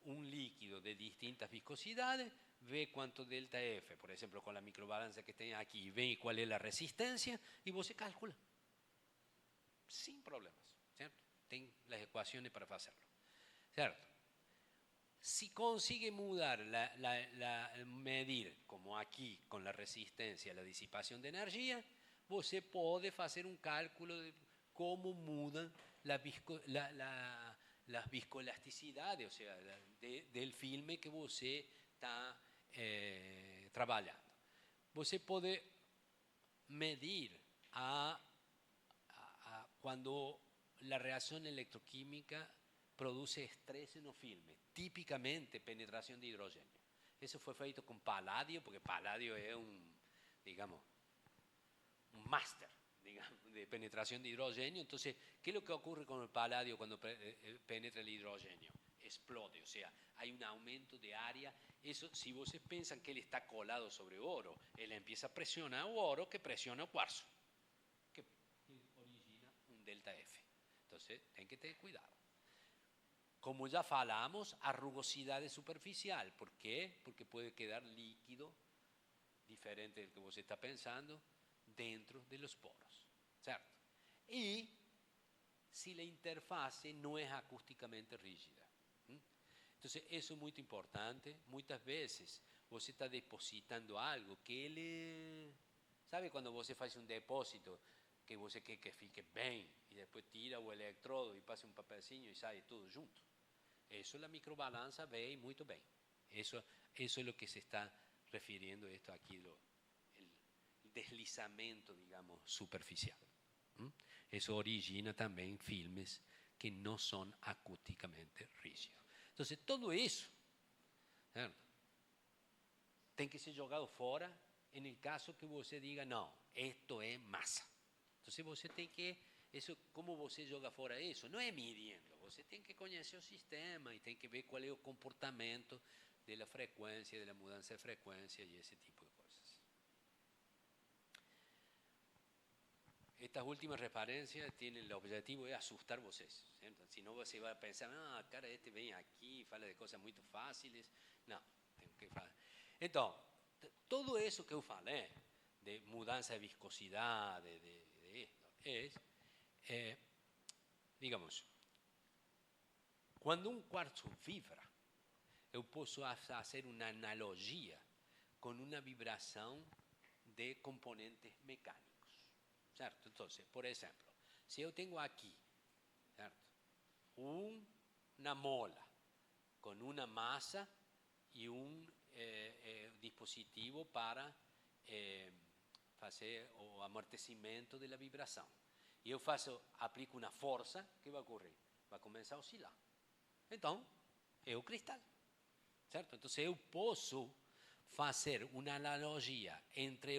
um líquido de distintas viscosidades, ver quanto delta F, por exemplo, com a microbalança que tem aqui, ver qual é a resistência e você calcula. Sem problemas, certo? Tem as equações para fazerlo, certo? Si consigue mudar, medir, como aquí, con la resistencia, la disipación de energía, você pode hacer un cálculo de cómo mudan las viscoelasticidades, o sea, del filme que você está trabajando. Você pode medir cuando la reacción electroquímica produce estrés en los filmes, típicamente penetración de hidrógeno. Eso fue feito con paladio, porque paladio es un máster, de penetración de hidrógeno. Entonces, ¿qué es lo que ocurre con el paladio cuando penetra el hidrógeno? Explode, o sea, hay un aumento de área. Eso, si ustedes piensan que él está colado sobre oro, él empieza a presionar oro que presiona cuarzo, que origina un delta F. Entonces, tienen que tener cuidado. Como ya falamos, a rugosidad superficial. ¿Por qué? Porque puede quedar líquido diferente del que usted está pensando dentro de los poros, ¿cierto? Y si la interfase no es acústicamente rígida. Entonces, eso es muy importante. Muchas veces usted está depositando algo que ele... ¿Sabe cuando usted hace un depósito que usted quer que fique bien y después tira o electrodo y pasa un papelzinho y sale todo junto? Eso la microbalanza ve muy bien. Eso es lo que se está refiriendo a esto aquí, el deslizamiento, digamos, superficial. Eso origina también filmes que no son acústicamente rígidos. Entonces, todo eso, ¿cierto?, tem que ser jogado fora en el caso que você diga, no, esto es masa. Entonces, você tem que... Eso, como você joga fora isso? Não é midindo. Você tem que conhecer o sistema e tem que ver qual é o comportamento da frequência, da mudança de frequência e esse tipo de coisas. Estas últimas referências têm o objetivo de assustar vocês. Certo? Senão você vai pensar, ah, cara, este vem aqui, fala de coisas muito fáceis. Não, tem que falar. Então, tudo isso que eu falei, de mudança de viscosidade, de esto, digamos, quando um quartzo vibra, eu posso fazer uma analogia com uma vibração de componentes mecânicos, certo? Então, por exemplo, se eu tenho aqui, certo, uma mola com uma massa e dispositivo para fazer o amortecimento da vibração. E eu aplico uma força, o que vai ocorrer? Vai começar a oscilar. Então, é o cristal, certo? Então, eu posso fazer uma analogia entre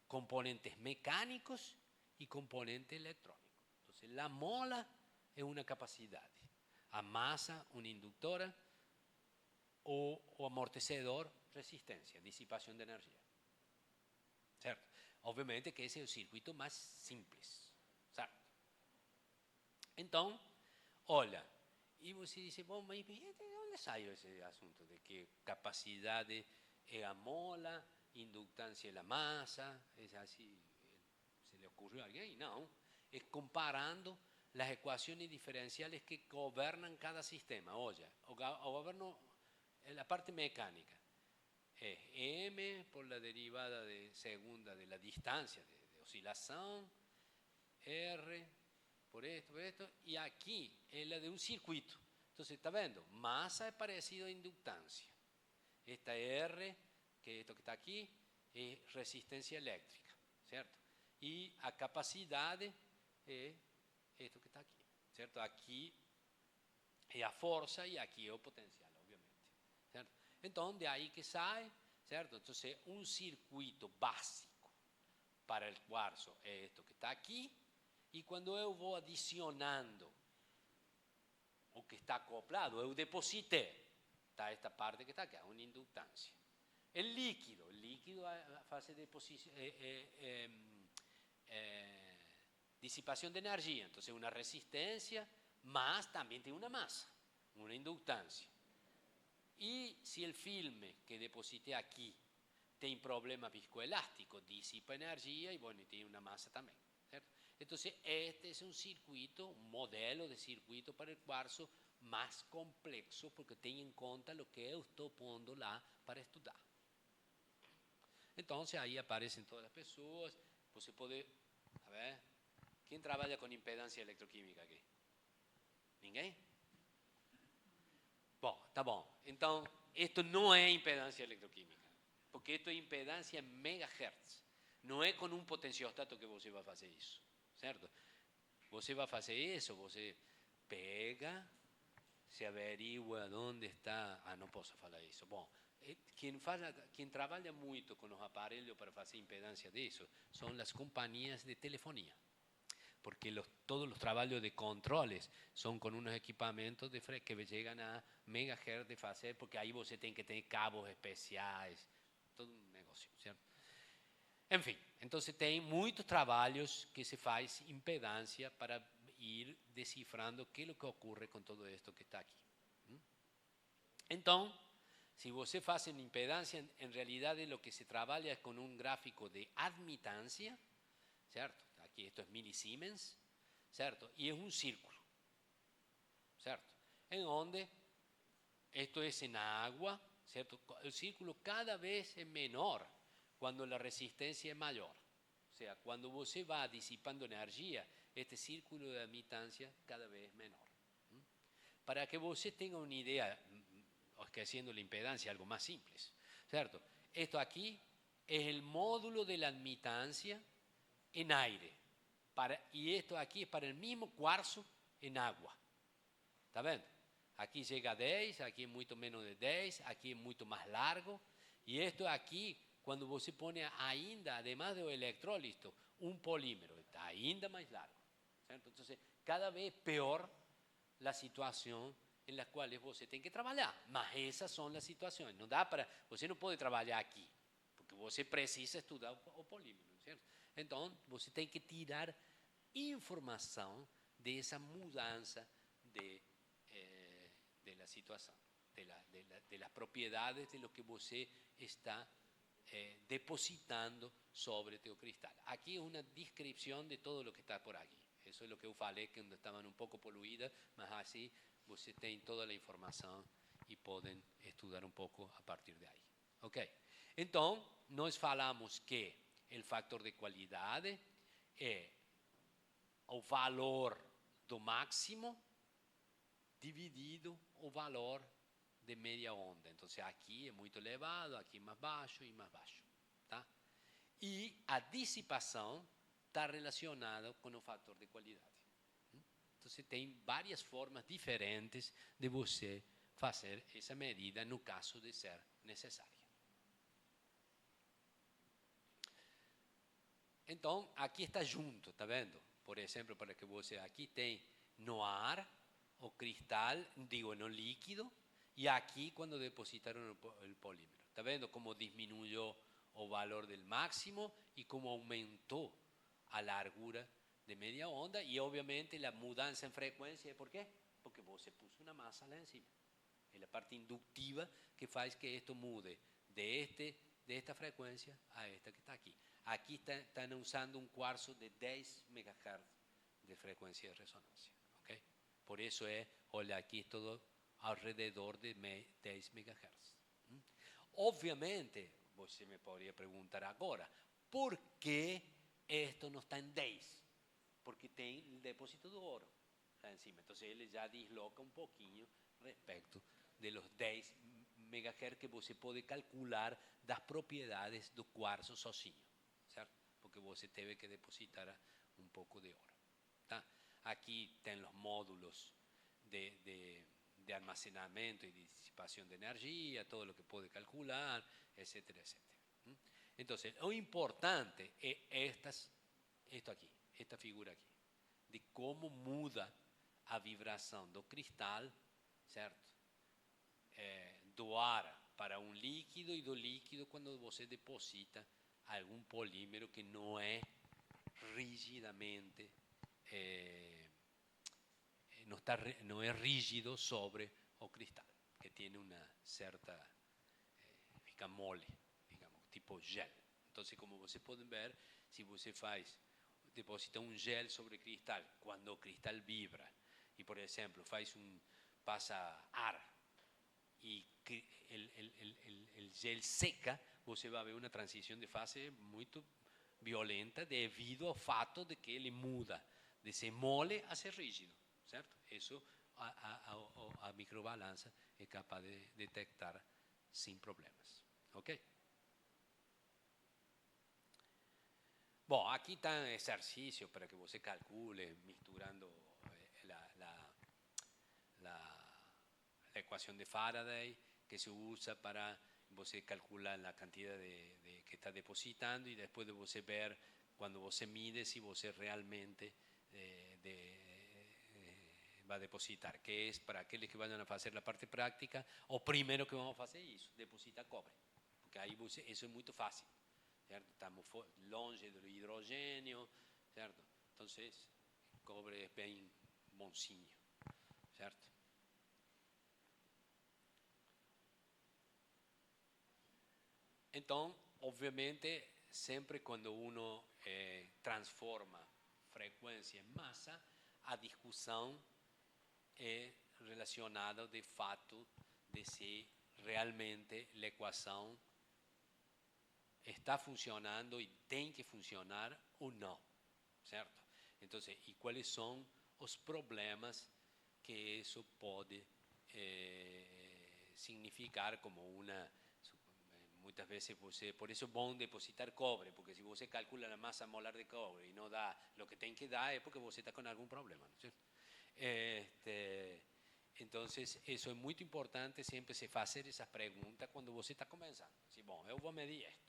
componentes mecânicos e componente eletrônico. Então, a mola é uma capacidade, a massa, uma indutora, o amortecedor, resistência, dissipação de energia, certo? Obviamente que esse é o circuito mais simples. Certo? Então, olha, e você diz, bom, mas de onde saiu esse assunto de que capacidade é a mola, inductância é a massa? É assim, ¿se le ocurrió a alguém? Não. É comparando as equações diferenciais que governam cada sistema. Olha, o governo, a parte mecânica é m por la derivada segunda de la distancia de oscilação, R por esto, y aquí es la de un circuito. Entonces, ¿está viendo? Masa es parecido a inductancia. Esta R, que esto que está aquí, es resistencia eléctrica, ¿cierto? Y a capacidad es esto que está aquí, ¿cierto? Aquí es a fuerza y aquí es o potencial, obviamente, ¿cierto? Entonces, de ahí que sale, ¿cierto? Entonces, un circuito básico para el cuarzo es esto que está aquí. E quando eu vou adicionando o que está acoplado, eu depositei, está esta parte que está aqui, uma indutância. O líquido faz Disipación de energía, entonces una resistencia, más también tiene una masa, una inductancia. Y si el filme que deposité aquí tiene problema viscoelástico, disipa energía y bueno, tiene una masa también, ¿cierto? Entonces este es un circuito, un modelo de circuito para el cuarzo más complexo porque tiene en cuenta lo que yo estoy poniendo lá para estudiar. Entonces ahí aparecen todas las personas, pues se puede, a ver, ¿quién trabaja con impedancia electroquímica aquí? ¿Ninguém? Bom, tá bom. Então, isto não é impedância eletroquímica, porque isto é impedância megahertz. Não é com um potenciostato que você vai fazer isso, certo? Você vai fazer isso, você pega, se averigua onde está... Ah, não posso falar isso. Bom, quem trabalha muito com os aparelhos para fazer impedância disso são as companhias de telefonia. Porque todos los trabajos de controles son con unos equipamientos que llegan a megahertz de fase, porque ahí vos tenés que tener cabos especiales, todo un negocio, ¿cierto? En fin, entonces hay muchos trabajos que se faz impedancia para ir descifrando qué es lo que ocurre con todo esto que está aquí. Entonces, si você faz en impedancia, en realidad lo que se trabaja es con un gráfico de admitancia, ¿cierto? Aquí esto es milisiemens, ¿cierto? Y es un círculo, ¿cierto? En donde esto es en agua, ¿cierto? El círculo cada vez es menor cuando la resistencia es mayor. O sea, cuando você va disipando energía, este círculo de admitancia cada vez es menor. Para que você tenga una idea, es que haciendo la impedancia algo más simple, ¿cierto? Esto aquí es el módulo de la admitancia en aire. Y esto aquí es para el mismo cuarzo en agua. ¿Está viendo? Aquí llega a 10, aquí es mucho menos de 10, aquí es mucho más largo. Y esto aquí, cuando você pone ainda, además del electrolito, un polímero, está ainda más largo. ¿Cierto? Entonces, cada vez peor la situación en la cual você tiene que trabajar. Mas esas son las situaciones. No dá para, você no puede trabajar aquí, porque você precisa estudar o polímero, ¿cierto? Então, você tem que tirar informação dessa mudança de la situação, de las propiedades de lo que você está depositando sobre o cristal. Aqui é uma descrição de todo lo que está por aqui. Isso é o que eu falei, que estavam um pouco poluídas, mas assim você tem toda a informação e podem estudar um pouco a partir de aí. Ok? Então, nós falamos que o factor de qualidade é o valor do máximo dividido o valor de media onda. Então, aqui é muito elevado, aqui mais baixo e mais baixo. Tá? E a dissipação está relacionada com o fator de qualidade. Então, tem várias formas diferentes de você fazer essa medida no caso de ser necessária. Então, aqui está junto, tá vendo? Por exemplo, para que você aqui tem no ar o cristal, digo, no líquido, e aqui quando depositaram o polímero. Tá vendo como disminuyó o valor del máximo e como aumentou a largura de media onda e obviamente la mudança en frecuencia. ¿Por qué? Porque você puso una masa lá encima. Es la parte inductiva que faz que esto mude de esta frecuencia a esta que está aquí. Aquí están usando un cuarzo de 10 MHz de frecuencia de resonancia. ¿Okay? Por eso olha, aquí es todo alrededor de 10 MHz. Obviamente, você me podría preguntar ahora, ¿por qué esto no está en 10? Porque tem el depósito de oro lá encima. Entonces ele já disloca un poquinho respecto de los 10 MHz que você pode calcular das propiedades do quartzo sozinho, certo? Porque você teve que depositar un poco de oro. Tá? Aquí tem los módulos de almacenamiento y disipación de energía, todo lo que puede calcular, etcétera, etcétera. Entonces, lo importante es esto aquí, esta figura aquí, de cómo muda a vibração do cristal, certo? Do ar para um líquido e do líquido quando você deposita algum polímero que não é rigidamente no es rígido sobre o cristal, que tiene una cierta, fica mole, digamos, tipo gel. Entonces, como vocês podem ver, se você deposita un gel sobre cristal, cuando el cristal vibra, y por ejemplo, pasa ar, y el gel seca, você vai ver una transición de fase muy violenta debido al fato de que ele muda de ser mole a ser rígido, certo? Eso a microbalança é capaz de detectar sin problemas, ok? Bom, aqui está um exercício para que você calcule misturando la ecuación de Faraday, que se usa para você calcular la cantidad que está depositando, y después de você ver, cuando você mide, si você realmente va a depositar, que es para aquellos que vayan a hacer la parte práctica, o primero que vamos a hacer es depositar cobre, porque ahí eso es muy fácil, ¿cierto? Estamos longe del hidrogênio, ¿cierto? Entonces, el cobre es bien bonzinho, ¿cierto? Entonces, obviamente, siempre cuando uno transforma frecuencia en masa, a discussão é relacionada de fato de se realmente a equação está funcionando e tem que funcionar ou não, certo? Então, e quais são os problemas que isso pode significar como uma... Muitas vezes por eso es bom depositar cobre, porque si você calcula la masa molar de cobre y no da lo que tem que dar, es porque você está con algún problema, ¿no es cierto? Entonces, eso es muy importante, siempre se hacer esas preguntas cuando você está comenzando. Dice, bom, eu vou medir esto,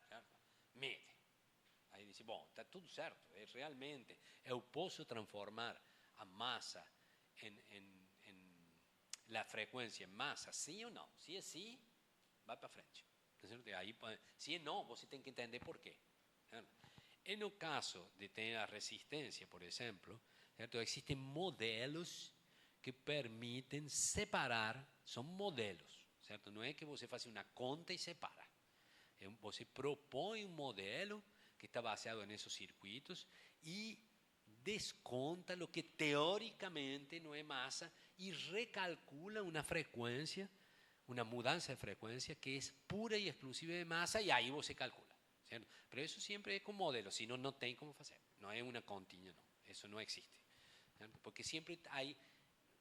certo? Mede. Aí dice, bom, está tudo certo, realmente, eu posso transformar a masa en la frecuencia en masa, sí o no? Si es sí, va para frente. Aí, se não, você tem que entender por quê. E no caso de ter a resistência, por exemplo, certo? Existem modelos que permitem separar, são modelos, certo? Não é que você faz uma conta e separa. Você propõe um modelo que está baseado nesses circuitos e desconta o que teoricamente não é massa e recalcula uma frequência, una mudanza de frecuencia que es pura y exclusiva de masa, y ahí vos se calcula, ¿cierto? Pero eso siempre es con modelo, si no, no tem como hacer, no es una continua, no, eso no existe, ¿cierto? Porque siempre hay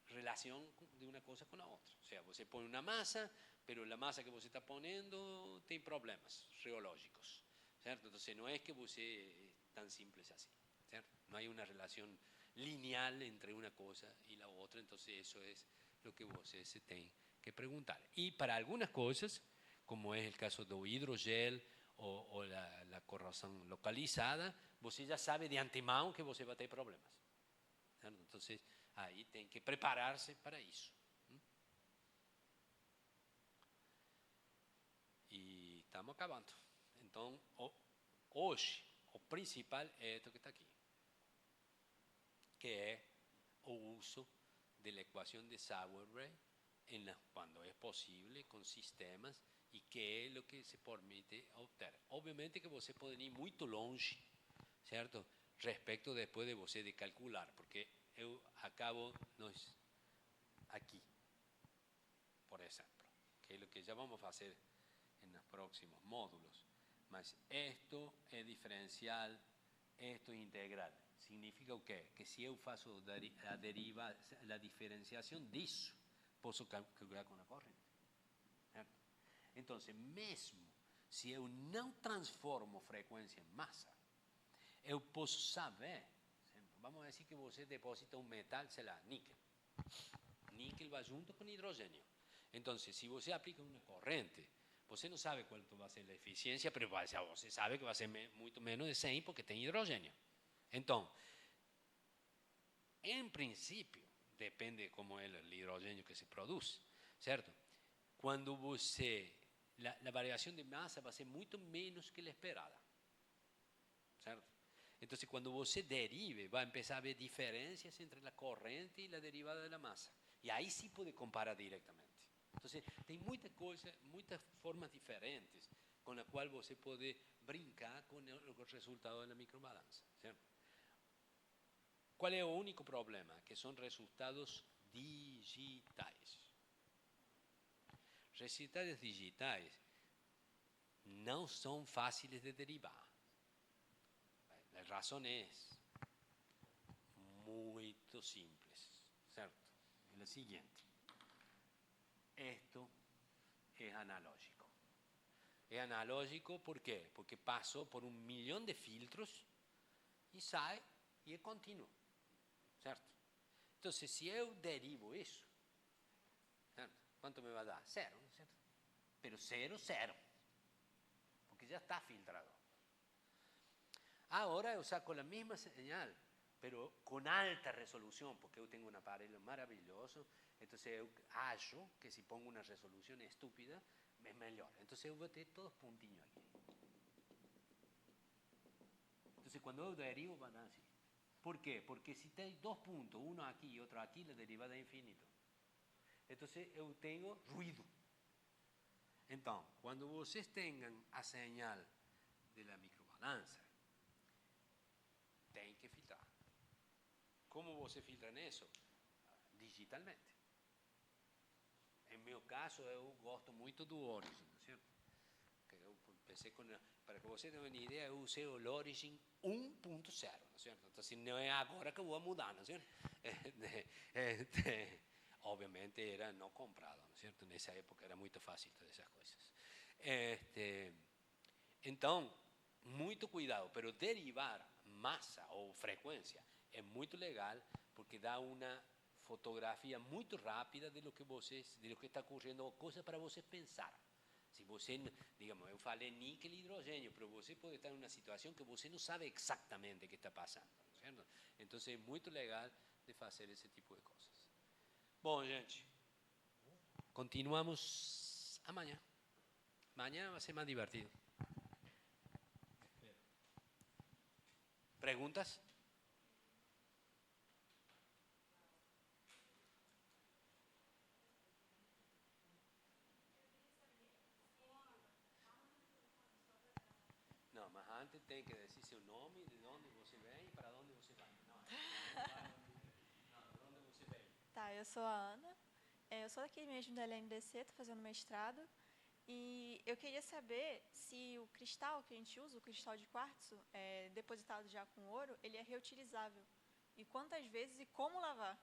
relación de una cosa con la otra, o sea, vos se pone una masa, pero la masa que vos está poniendo tiene problemas geológicos, ¿cierto? Entonces no es que vos es tan simple así, ¿cierto? No hay una relación lineal entre una cosa y la otra, entonces eso es lo que vos se tiene que preguntar. Y para algunas cosas, como es el caso del hidrogel o la corrosión localizada, você ya sabe de antemano que você va a tener problemas. Entonces, ahí tem que prepararse para eso. Y estamos acabando. Entonces, hoy, o principal es esto que está aquí, que es el uso de la ecuación de Sauer-Wright cuando es posible con sistemas y que es lo que se permite obtener. Obviamente que você pode ir muito longe, certo? Respecto después de você de calcular, porque eu acabo aquí, por ejemplo, que es lo que ya vamos a hacer en los próximos módulos. Mas esto es diferencial, esto es integral. Significa o quê? Que se eu faço a diferenciação disso, posso calcular com a corrente. Certo? Então, mesmo se eu não transformo frequência em massa, eu posso saber, vamos dizer que você deposita um metal, sei lá, níquel. Níquel vai junto com hidrogênio. Então, se você aplica uma corrente, você não sabe quanto vai ser a eficiência, mas você sabe que vai ser muito menos de 100 porque tem hidrogênio. Então, em princípio, depende de como é o hidrogênio que se produz, certo? Quando a variação de massa vai ser muito menos que a esperada, certo? Entonces, cuando você derive, va a empezar a ver diferencias entre la corriente y la derivada de la masa. Y ahí sí puede comparar directamente. Entonces, tem muitas coisas, muitas formas diferentes com a qual você pode brincar com os resultados da microbalança, certo? Qual é o único problema? Que são resultados digitais. Resultados digitais não são fáceis de derivar. A razão é muito simples, certo? É o seguinte. Esto es analógico. Es analógico, ¿por qué? Porque pasó por 1.000.000 de filtros y sai y es continuo, ¿cierto? Entonces, si yo derivo eso, ¿cierto? ¿Cuánto me va a dar? Cero, ¿no es cierto? Pero cero, cero, porque ya está filtrado. Ahora yo saco la misma señal, pero con alta resolución, porque yo tengo un aparelho maravilloso. Entonces yo acho que si pongo una resolución estúpida, es mejor. Entonces yo voy a tener todos puntinhos aquí. Entonces cuando yo derivo van así. ¿Por qué? Porque si hay 2 puntos, uno aquí y otro aquí, la derivada es infinito. Entonces yo tengo ruido. Entonces, cuando ustedes tengan a señal de la microbalanza, tienen que filtrar. ¿Cómo você filtran eso? Digitalmente. En meu caso, eu gosto muito do Origin, não é certo? Eu pensei para que você tenha uma ideia, eu usei o Origin 1.0, não é certo? Então, assim, não é agora que eu vou mudar, não é certo? Obviamente era não comprado, não é certo? Nessa época era muito fácil todas essas coisas. Então, muito cuidado, pero derivar massa ou frequência é muito legal porque dá uma fotografia muito rápida de lo que está ocorrendo, coisas para você pensar. Se você, digamos, eu falei níquel e hidrogênio, mas você pode estar em uma situação que você não sabe exatamente o que está passando, certo? Então é muito legal de fazer esse tipo de coisas. Bom, gente, continuamos amanhã. Amanhã vai ser mais divertido. ¿Preguntas? Não, mas antes tem que dizer seu nome, de onde você vem e para onde você vai. Não, de onde você vem. Tá, eu sou a Ana. Eu sou daqui mesmo da LNDC, estou fazendo mestrado. E eu queria saber se o cristal que a gente usa, o cristal de quartzo, depositado já com ouro, ele é reutilizável. E quantas vezes e como lavar?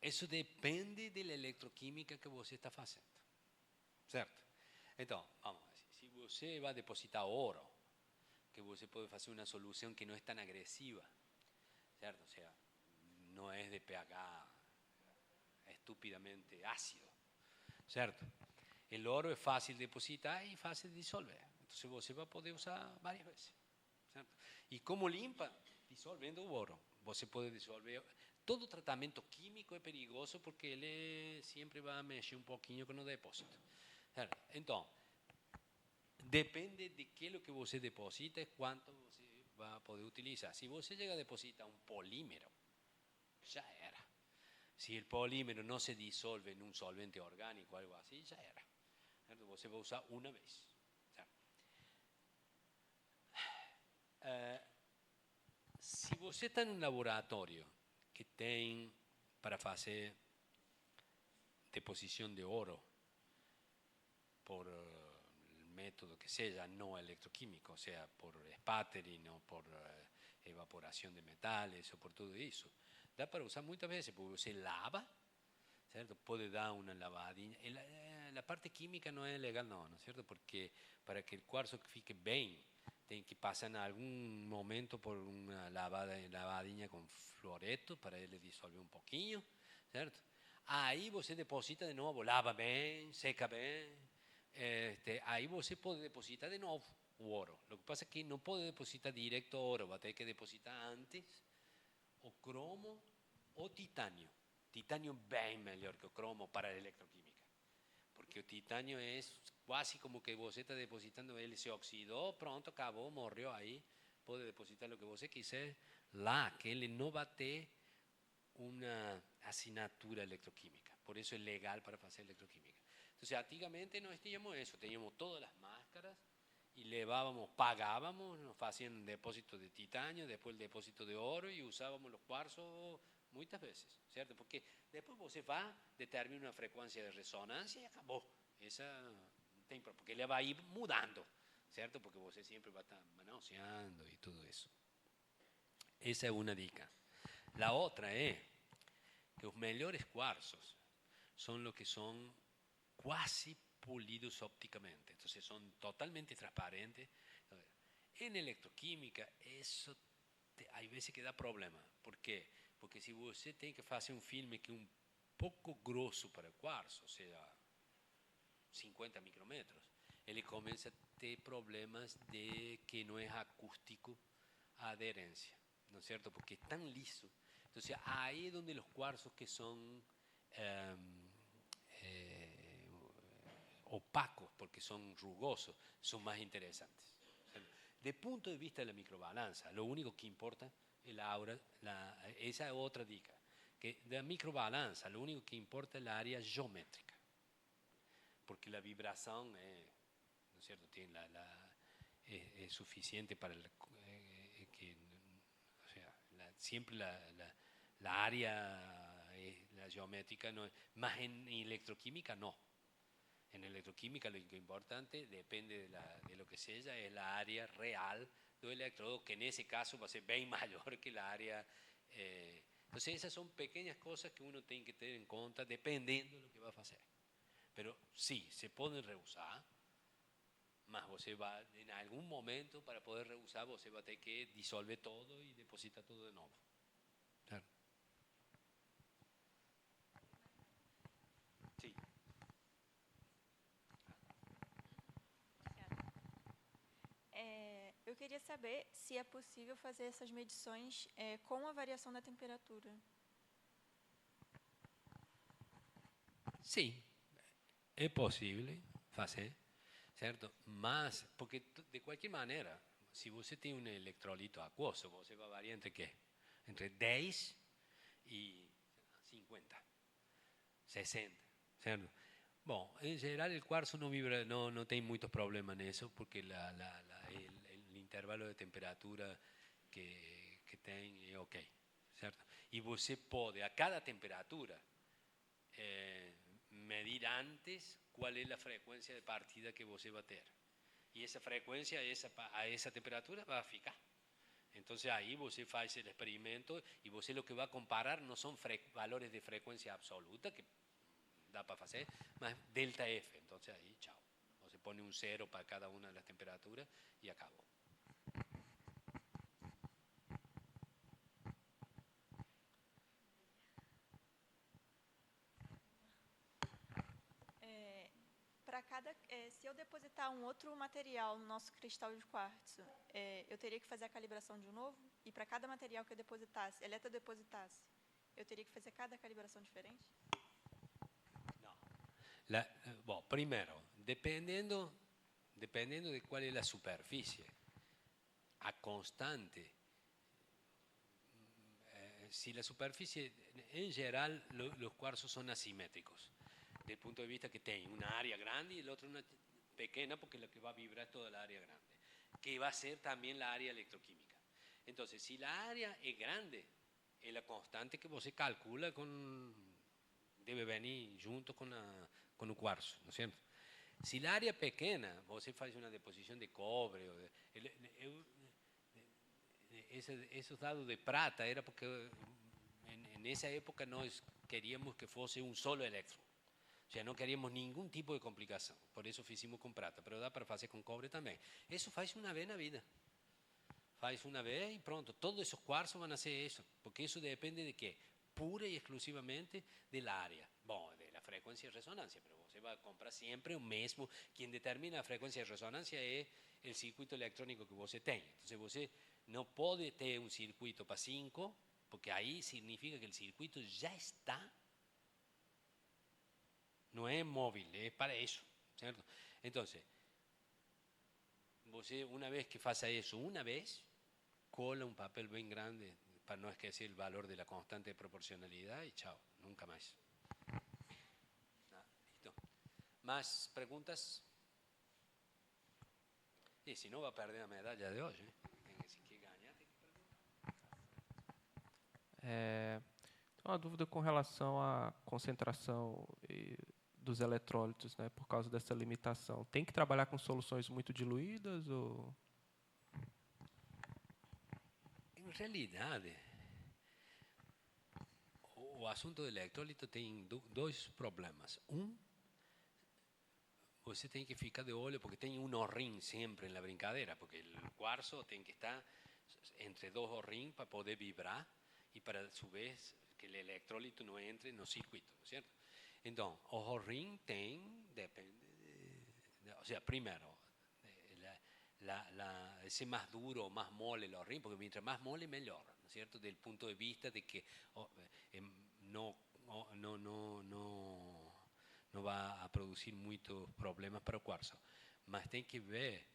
Isso depende da eletroquímica que você está fazendo, certo? Então, vamos assim, se você vai depositar ouro, que você pode fazer uma solução que não é tão agressiva, certo? Ou seja, não é de pH estúpidamente ácido, certo? O ouro é fácil de depositar e fácil de dissolver. Então, você vai poder usar várias vezes, certo? E como limpa? Dissolvendo o ouro. Você pode dissolver. Todo tratamento químico é perigoso porque ele sempre vai mexer um pouquinho com o depósito, certo? Então, depende de que lo que você deposita, quanto você vai poder utilizar. Se você chega a depositar um polímero, já era. Si el polímero no se disuelve en un solvente orgánico o algo así, ya era. Você vai usar uma vez. Se você está em um laboratório que tem para fazer deposição de ouro por método que seja não eletroquímico, ou seja, por sputtering ou por evaporação de metales ou por tudo isso, dá para usar muitas vezes, porque você lava, certo? Pode dar uma lavadinha. A parte química não é legal, não é certo? Porque para que o quartzo fique bem, tem que passar em algum momento por uma lavadinha com fluoreto para ele dissolver um pouquinho, certo? Aí você deposita de novo, lava bem, seca bem. Aí você pode depositar de novo o ouro. O que passa é que não pode depositar direto o ouro, vai ter que depositar antes o cromo ou titânio. Titânio bem melhor que o cromo para a eletroquímica. Porque o titânio é quase como que você está depositando, ele se oxidou, pronto, acabou, morreu aí, pode depositar o que você quiser lá, que ele não vai ter uma assinatura eletroquímica. Por eso es legal para hacer electroquímica. Entonces, antiguamente no teníamos eso, teníamos todas las máscaras y levábamos, pagábamos, nos hacían un depósito de titanio, después el depósito de oro y usábamos los cuarzos muchas veces, ¿cierto? Porque después você va, determina una frecuencia de resonancia y acabó. Esa tem, porque le va a ir mudando, ¿cierto? Porque você siempre va a estar manoseando y todo eso. Esa es una dica. La otra es que los mejores cuarzos son los que son quasi polidos ópticamente, entonces son totalmente transparentes. En electroquímica eso hay veces que da problema. ¿Por qué? Porque si usted tiene que hacer un filme que es un poco grosso para el cuarzo, o sea, 50 micrómetros, él comienza a tener problemas de que no es acústico a adherencia, ¿no es cierto? Porque es tan liso. Entonces ahí es donde los cuarzos que son opacos, porque son rugosos, son más interesantes. De punto de vista de la microbalanza, lo único que importa es la aura, esa es otra dica, que de la microbalanza lo único que importa es la área geométrica, porque la vibración ¿no es cierto? Tiene es suficiente para que, o sea, siempre la área, la geométrica, no, más en electroquímica no. En electroquímica lo importante depende de lo que sea, es la área real del electrodo, que en ese caso va a ser bien mayor que la área. Entonces esas son pequeñas cosas que uno tiene que tener en cuenta dependiendo de lo que va a hacer. Pero sí, se pueden reusar, más você va, en algún momento para poder reusar, você va a tener que disolver todo y depositar todo de nuevo. Claro. Sí. Eu queria saber se é possível fazer essas medições com a variação da temperatura. Sí, es posible hacer, ¿cierto? Más, porque de cualquier manera, si usted tiene un electrolito acuoso, usted va a variar entre qué? Entre 10 y 50, 60, ¿cierto? Bueno, en general el cuarzo no vibra, no tiene muchos problemas en eso, porque el intervalo de temperatura que tiene es ok, ¿cierto? Y usted puede a cada temperatura medir antes cuál es la frecuencia de partida que você va a tener. Y esa frecuencia a esa temperatura va a ficar. Entonces ahí você hace el experimento y você lo que va a comparar no son valores de frecuencia absoluta, que da para hacer, más delta F. Entonces ahí, chao. Você pone un 0 para cada una de las temperaturas y acabó. Se eu depositar um outro material no nosso cristal de quartzo, eu teria que fazer a calibração de novo? E para cada material que eu depositasse, eletrodepositasse, eu teria que fazer cada calibração diferente? No. Bueno, primero, dependiendo de cuál es la superficie, a constante, si la superficie, en general, los cuarzos son asimétricos. Del punto de vista que tiene una área grande y el otro una pequeña, porque lo que va a vibrar es toda la área grande, que va a ser también la área electroquímica. Entonces, si la área es grande, es la constante que você calcula debe venir junto con el cuarzo, ¿no es cierto? Si la área es pequeña, você hace una deposición de cobre, esos dados de plata era porque en esa época queríamos que fuese un solo electrón. O sea, no queríamos ningún tipo de complicación. Por eso hicimos con plata. Pero da para hacer con cobre también. Eso faz una vez en la vida. Faz una vez y pronto. Todos esos cuarzos van a hacer eso. Porque eso depende de qué? Pura y exclusivamente del área. Bueno, de la frecuencia de resonancia. Pero usted va a comprar siempre un mismo. Quien determina la frecuencia de resonancia es el circuito electrónico que usted tenga. Entonces, usted no puede tener un circuito para 5, porque ahí significa que el circuito ya está Não é móvel, é para isso, certo? Então, você, uma vez que faça isso, uma vez, cola um papel bem grande para não esquecer o valor da constante de proporcionalidade e tchau, nunca mais. Listo. Mais perguntas? E se não, vai perder a medalha de hoje. Se quer ganhar, tem que perguntar. Uma dúvida com relação à concentração dos eletrólitos, né, por causa dessa limitação. Tem que trabalhar com soluções muito diluídas ou... Em realidade, o assunto do eletrólito tem dois problemas. Você tem que ficar de olho porque tem um O-ring sempre na brincadeira, porque o quartzo tem que estar entre dois O-ring para poder vibrar e para, a sua vez, que o eletrólito não entre no circuito, certo? Então, o O-ring depende, o sea, primeiro, ese más duro o más mole el O-ring, porque mientras más mole, mejor, ¿no es cierto? Del punto de vista de que no va a producir muitos problemas para o quartzo. Mas tem que ver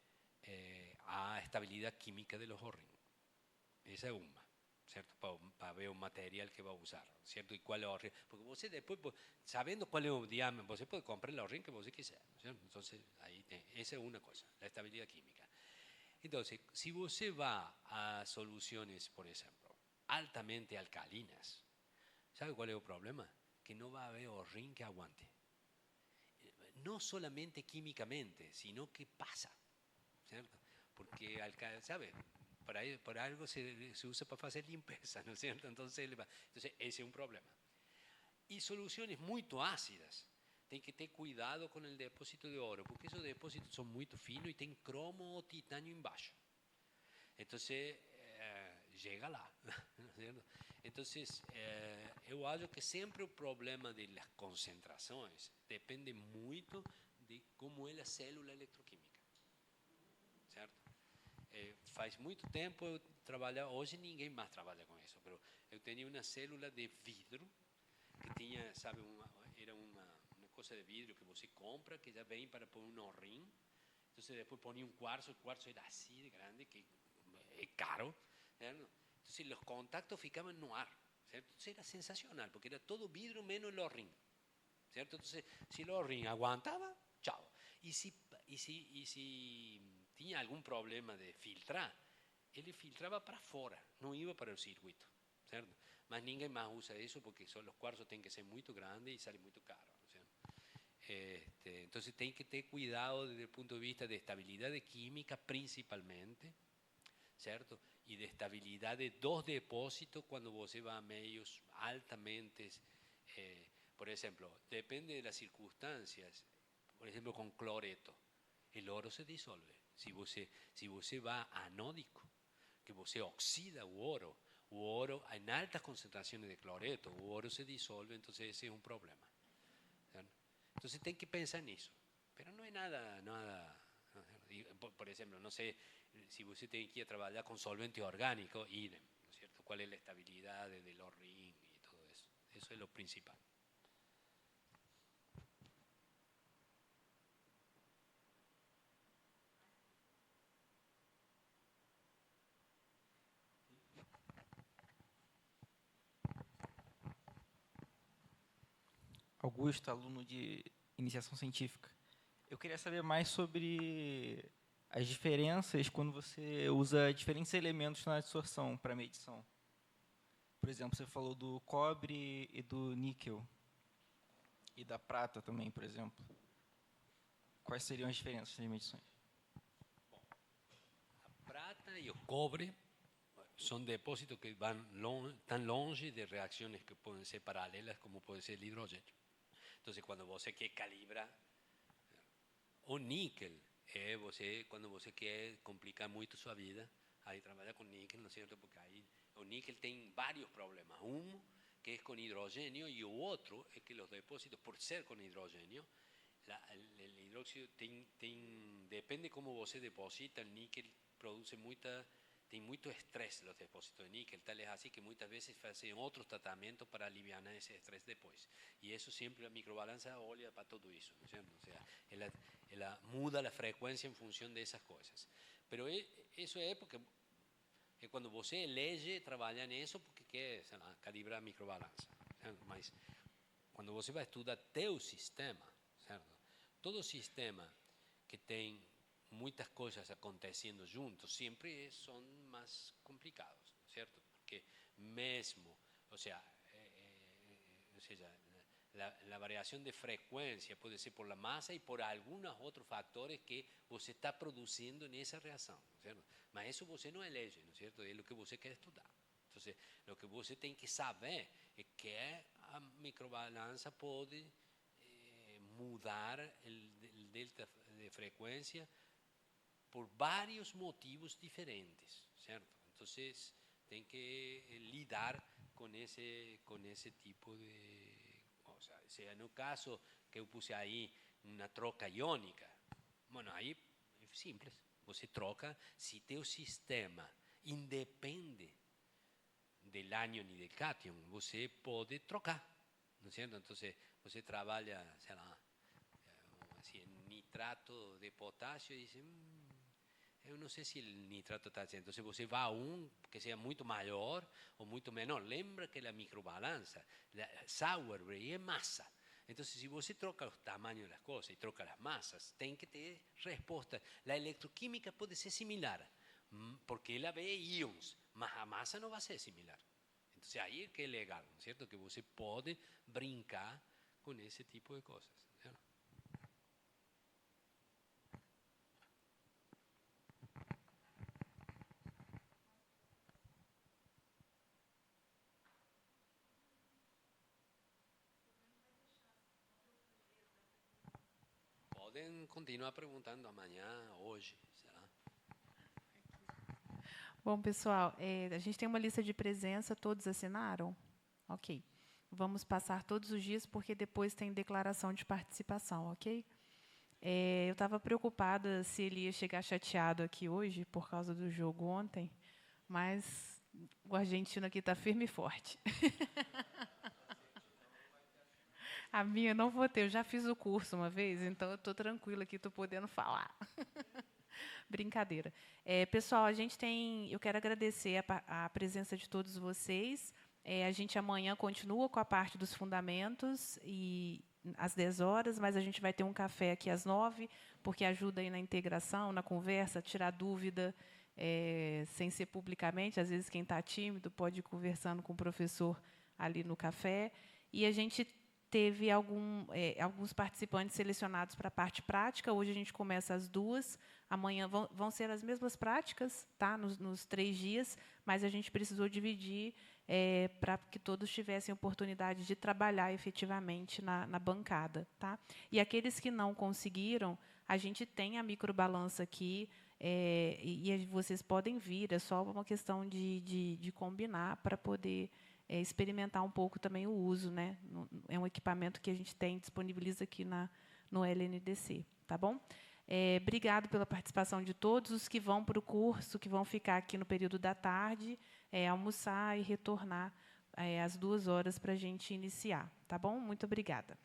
a estabilidade química de los O-ring. Essa é uma, certo? Para ver o material que vai usar, certo? E qual é o O-ring. Porque você depois, sabendo qual é o diâmetro, você pode comprar o O-ring que você quiser, certo? Então, aí essa é uma coisa, a estabilidade química. Então, se você vai a soluções, por exemplo, altamente alcalinas, ¿sabe cuál es el problema? Que no va a haber O-ring que aguante. No solamente químicamente, sino que pasa, ¿cierto? Porque, ¿sabe? Por algo se usa para hacer limpieza, ¿no es cierto? Entonces, ese es un problema. Y soluciones muy ácidas. Tem que ter cuidado com o depósito de ouro, porque esses depósitos são muito finos e tem cromo ou titânio embaixo. Então, chega lá, ¿no es cierto? Então, eu acho que sempre o problema das concentrações depende muito de como é a célula eletroquímica, certo? Faz muito tempo eu trabalhava, hoje ninguém mais trabalha com isso, mas eu tinha uma célula de vidro que tinha, sabe, era uma coisa de vidro que você compra, que já vem para pôr um O-ring. Então, depois põe um quartzo, o quartzo era assim de grande, que é caro, certo? Entonces los contactos ficaban no ar, ¿cierto? Entonces era sensacional, porque era todo vidrio menos el O-ring, ¿cierto? Entonces, si el O-ring aguantaba, chao. Y si tenía algún problema de filtrar, él filtraba para afuera, no iba para el circuito, ¿cierto? Mas ninguém más usa eso porque los cuarzos tienen que ser muy grandes y salen muy caros, ¿cierto? Entonces, tem que ter cuidado desde el punto de vista de estabilidad de química principalmente, certo? E de estabilidade dos depósitos quando você vai a meios altamente, por exemplo, depende das circunstâncias, por exemplo, com cloreto, o ouro se dissolve. Se você vai anódico, que você oxida o ouro em altas concentrações de cloreto, o ouro se dissolve, então esse é um problema. Então tem que pensar nisso. Mas não é nada por exemplo, não sei, se você tem que ir a trabalhar com solvente orgânico, idem, ¿no es cierto? ¿Cuál es la estabilidad del O-ring y todo eso? Eso es lo principal. Augusto, aluno de iniciação científica. Eu queria saber mais sobre as diferenças quando você usa diferentes elementos na absorção para medição. Por exemplo, você falou do cobre e do níquel. E da prata também, por exemplo. Quais seriam as diferenças nas medições? Bom, a prata e o cobre são depósitos que vão tão longe de reações que podem ser paralelas como pode ser o hidrogênio. Então, quando você quer calibrar, o níquel quando você quer complicar muito sua vida, aí trabalha com níquel, não é certo? Porque aí o níquel tem vários problemas. Que é com hidrogênio, e o outro é que os depósitos, por ser com hidrogênio, o hidróxido depende como você deposita, o níquel produz tem muito estresse nos depósitos de níquel, tal é assim que muitas vezes fazem outros tratamentos para aliviar esse estresse depois. E isso sempre a microbalança olha para tudo isso, não é certo? Ou seja, ela muda a frequência em função dessas coisas. Mas isso é porque é quando você elege trabalhar nisso porque quer, sei lá, calibrar a microbalança. Certo? Mas quando você vai estudar teu sistema, certo? Todo sistema que tem muitas coisas acontecendo juntos sempre são mais complicados, certo? Porque mesmo, ou seja, a variação de frequência pode ser por la massa e por alguns outros fatores que você está produzindo nessa reação, certo? Mas isso você não elege, não é certo? É o que você quer estudar. Então, o que você tem que saber é que a microbalança pode mudar o delta de frequência por vários motivos diferentes, certo? Então, tem que lidar com esse tipo de coisa. Seja, no caso que eu puse aí uma troca iônica, bueno, aí é simples. Você troca se teu sistema independe do ânion e do cátion, você pode trocar, não é certo? Então, você trabalha, sei lá, assim, nitrato de potássio e diz, eu não sei se o nitrato está certo. Então, você vai a que seja muito maior ou muito menor. Lembra que a microbalança, Sauerbrei é massa. Então, se você troca o tamanho das coisas e troca as massas, tem que ter resposta. A eletroquímica pode ser similar, porque ela vê íons, mas a massa não vai ser similar. Então, aí é que é legal, não é certo? Que você pode brincar com esse tipo de coisas. Certo? Podem continuar perguntando amanhã, hoje, será? Bom, pessoal, a gente tem uma lista de presença, todos assinaram? Ok. Vamos passar todos os dias, porque depois tem declaração de participação, ok? Eu estava preocupada se ele ia chegar chateado aqui hoje, por causa do jogo ontem, mas o argentino aqui está firme e forte. A minha não vou ter, eu já fiz o curso uma vez, então eu estou tranquila aqui, estou podendo falar. Brincadeira. Pessoal, eu quero agradecer a presença de todos vocês. A gente amanhã continua com a parte dos fundamentos e às 10 horas, mas a gente vai ter um café aqui às 9, porque ajuda aí na integração, na conversa, tirar dúvida, sem ser publicamente. Às vezes, quem está tímido pode ir conversando com o professor ali no café. E a gente teve alguns participantes selecionados para a parte prática. Hoje a gente começa às 2. Amanhã vão ser as mesmas práticas, tá? Nos 3 dias, mas a gente precisou dividir para que todos tivessem oportunidade de trabalhar efetivamente na bancada. Tá? E aqueles que não conseguiram, a gente tem a microbalança aqui, e vocês podem vir, é só uma questão de combinar para poder experimentar um pouco também o uso, né? É um equipamento que a gente disponibiliza aqui no LNDC, tá bom? Obrigado pela participação de todos os que vão para o curso, que vão ficar aqui no período da tarde, almoçar e retornar às 2 horas para a gente iniciar, tá bom? Muito obrigada.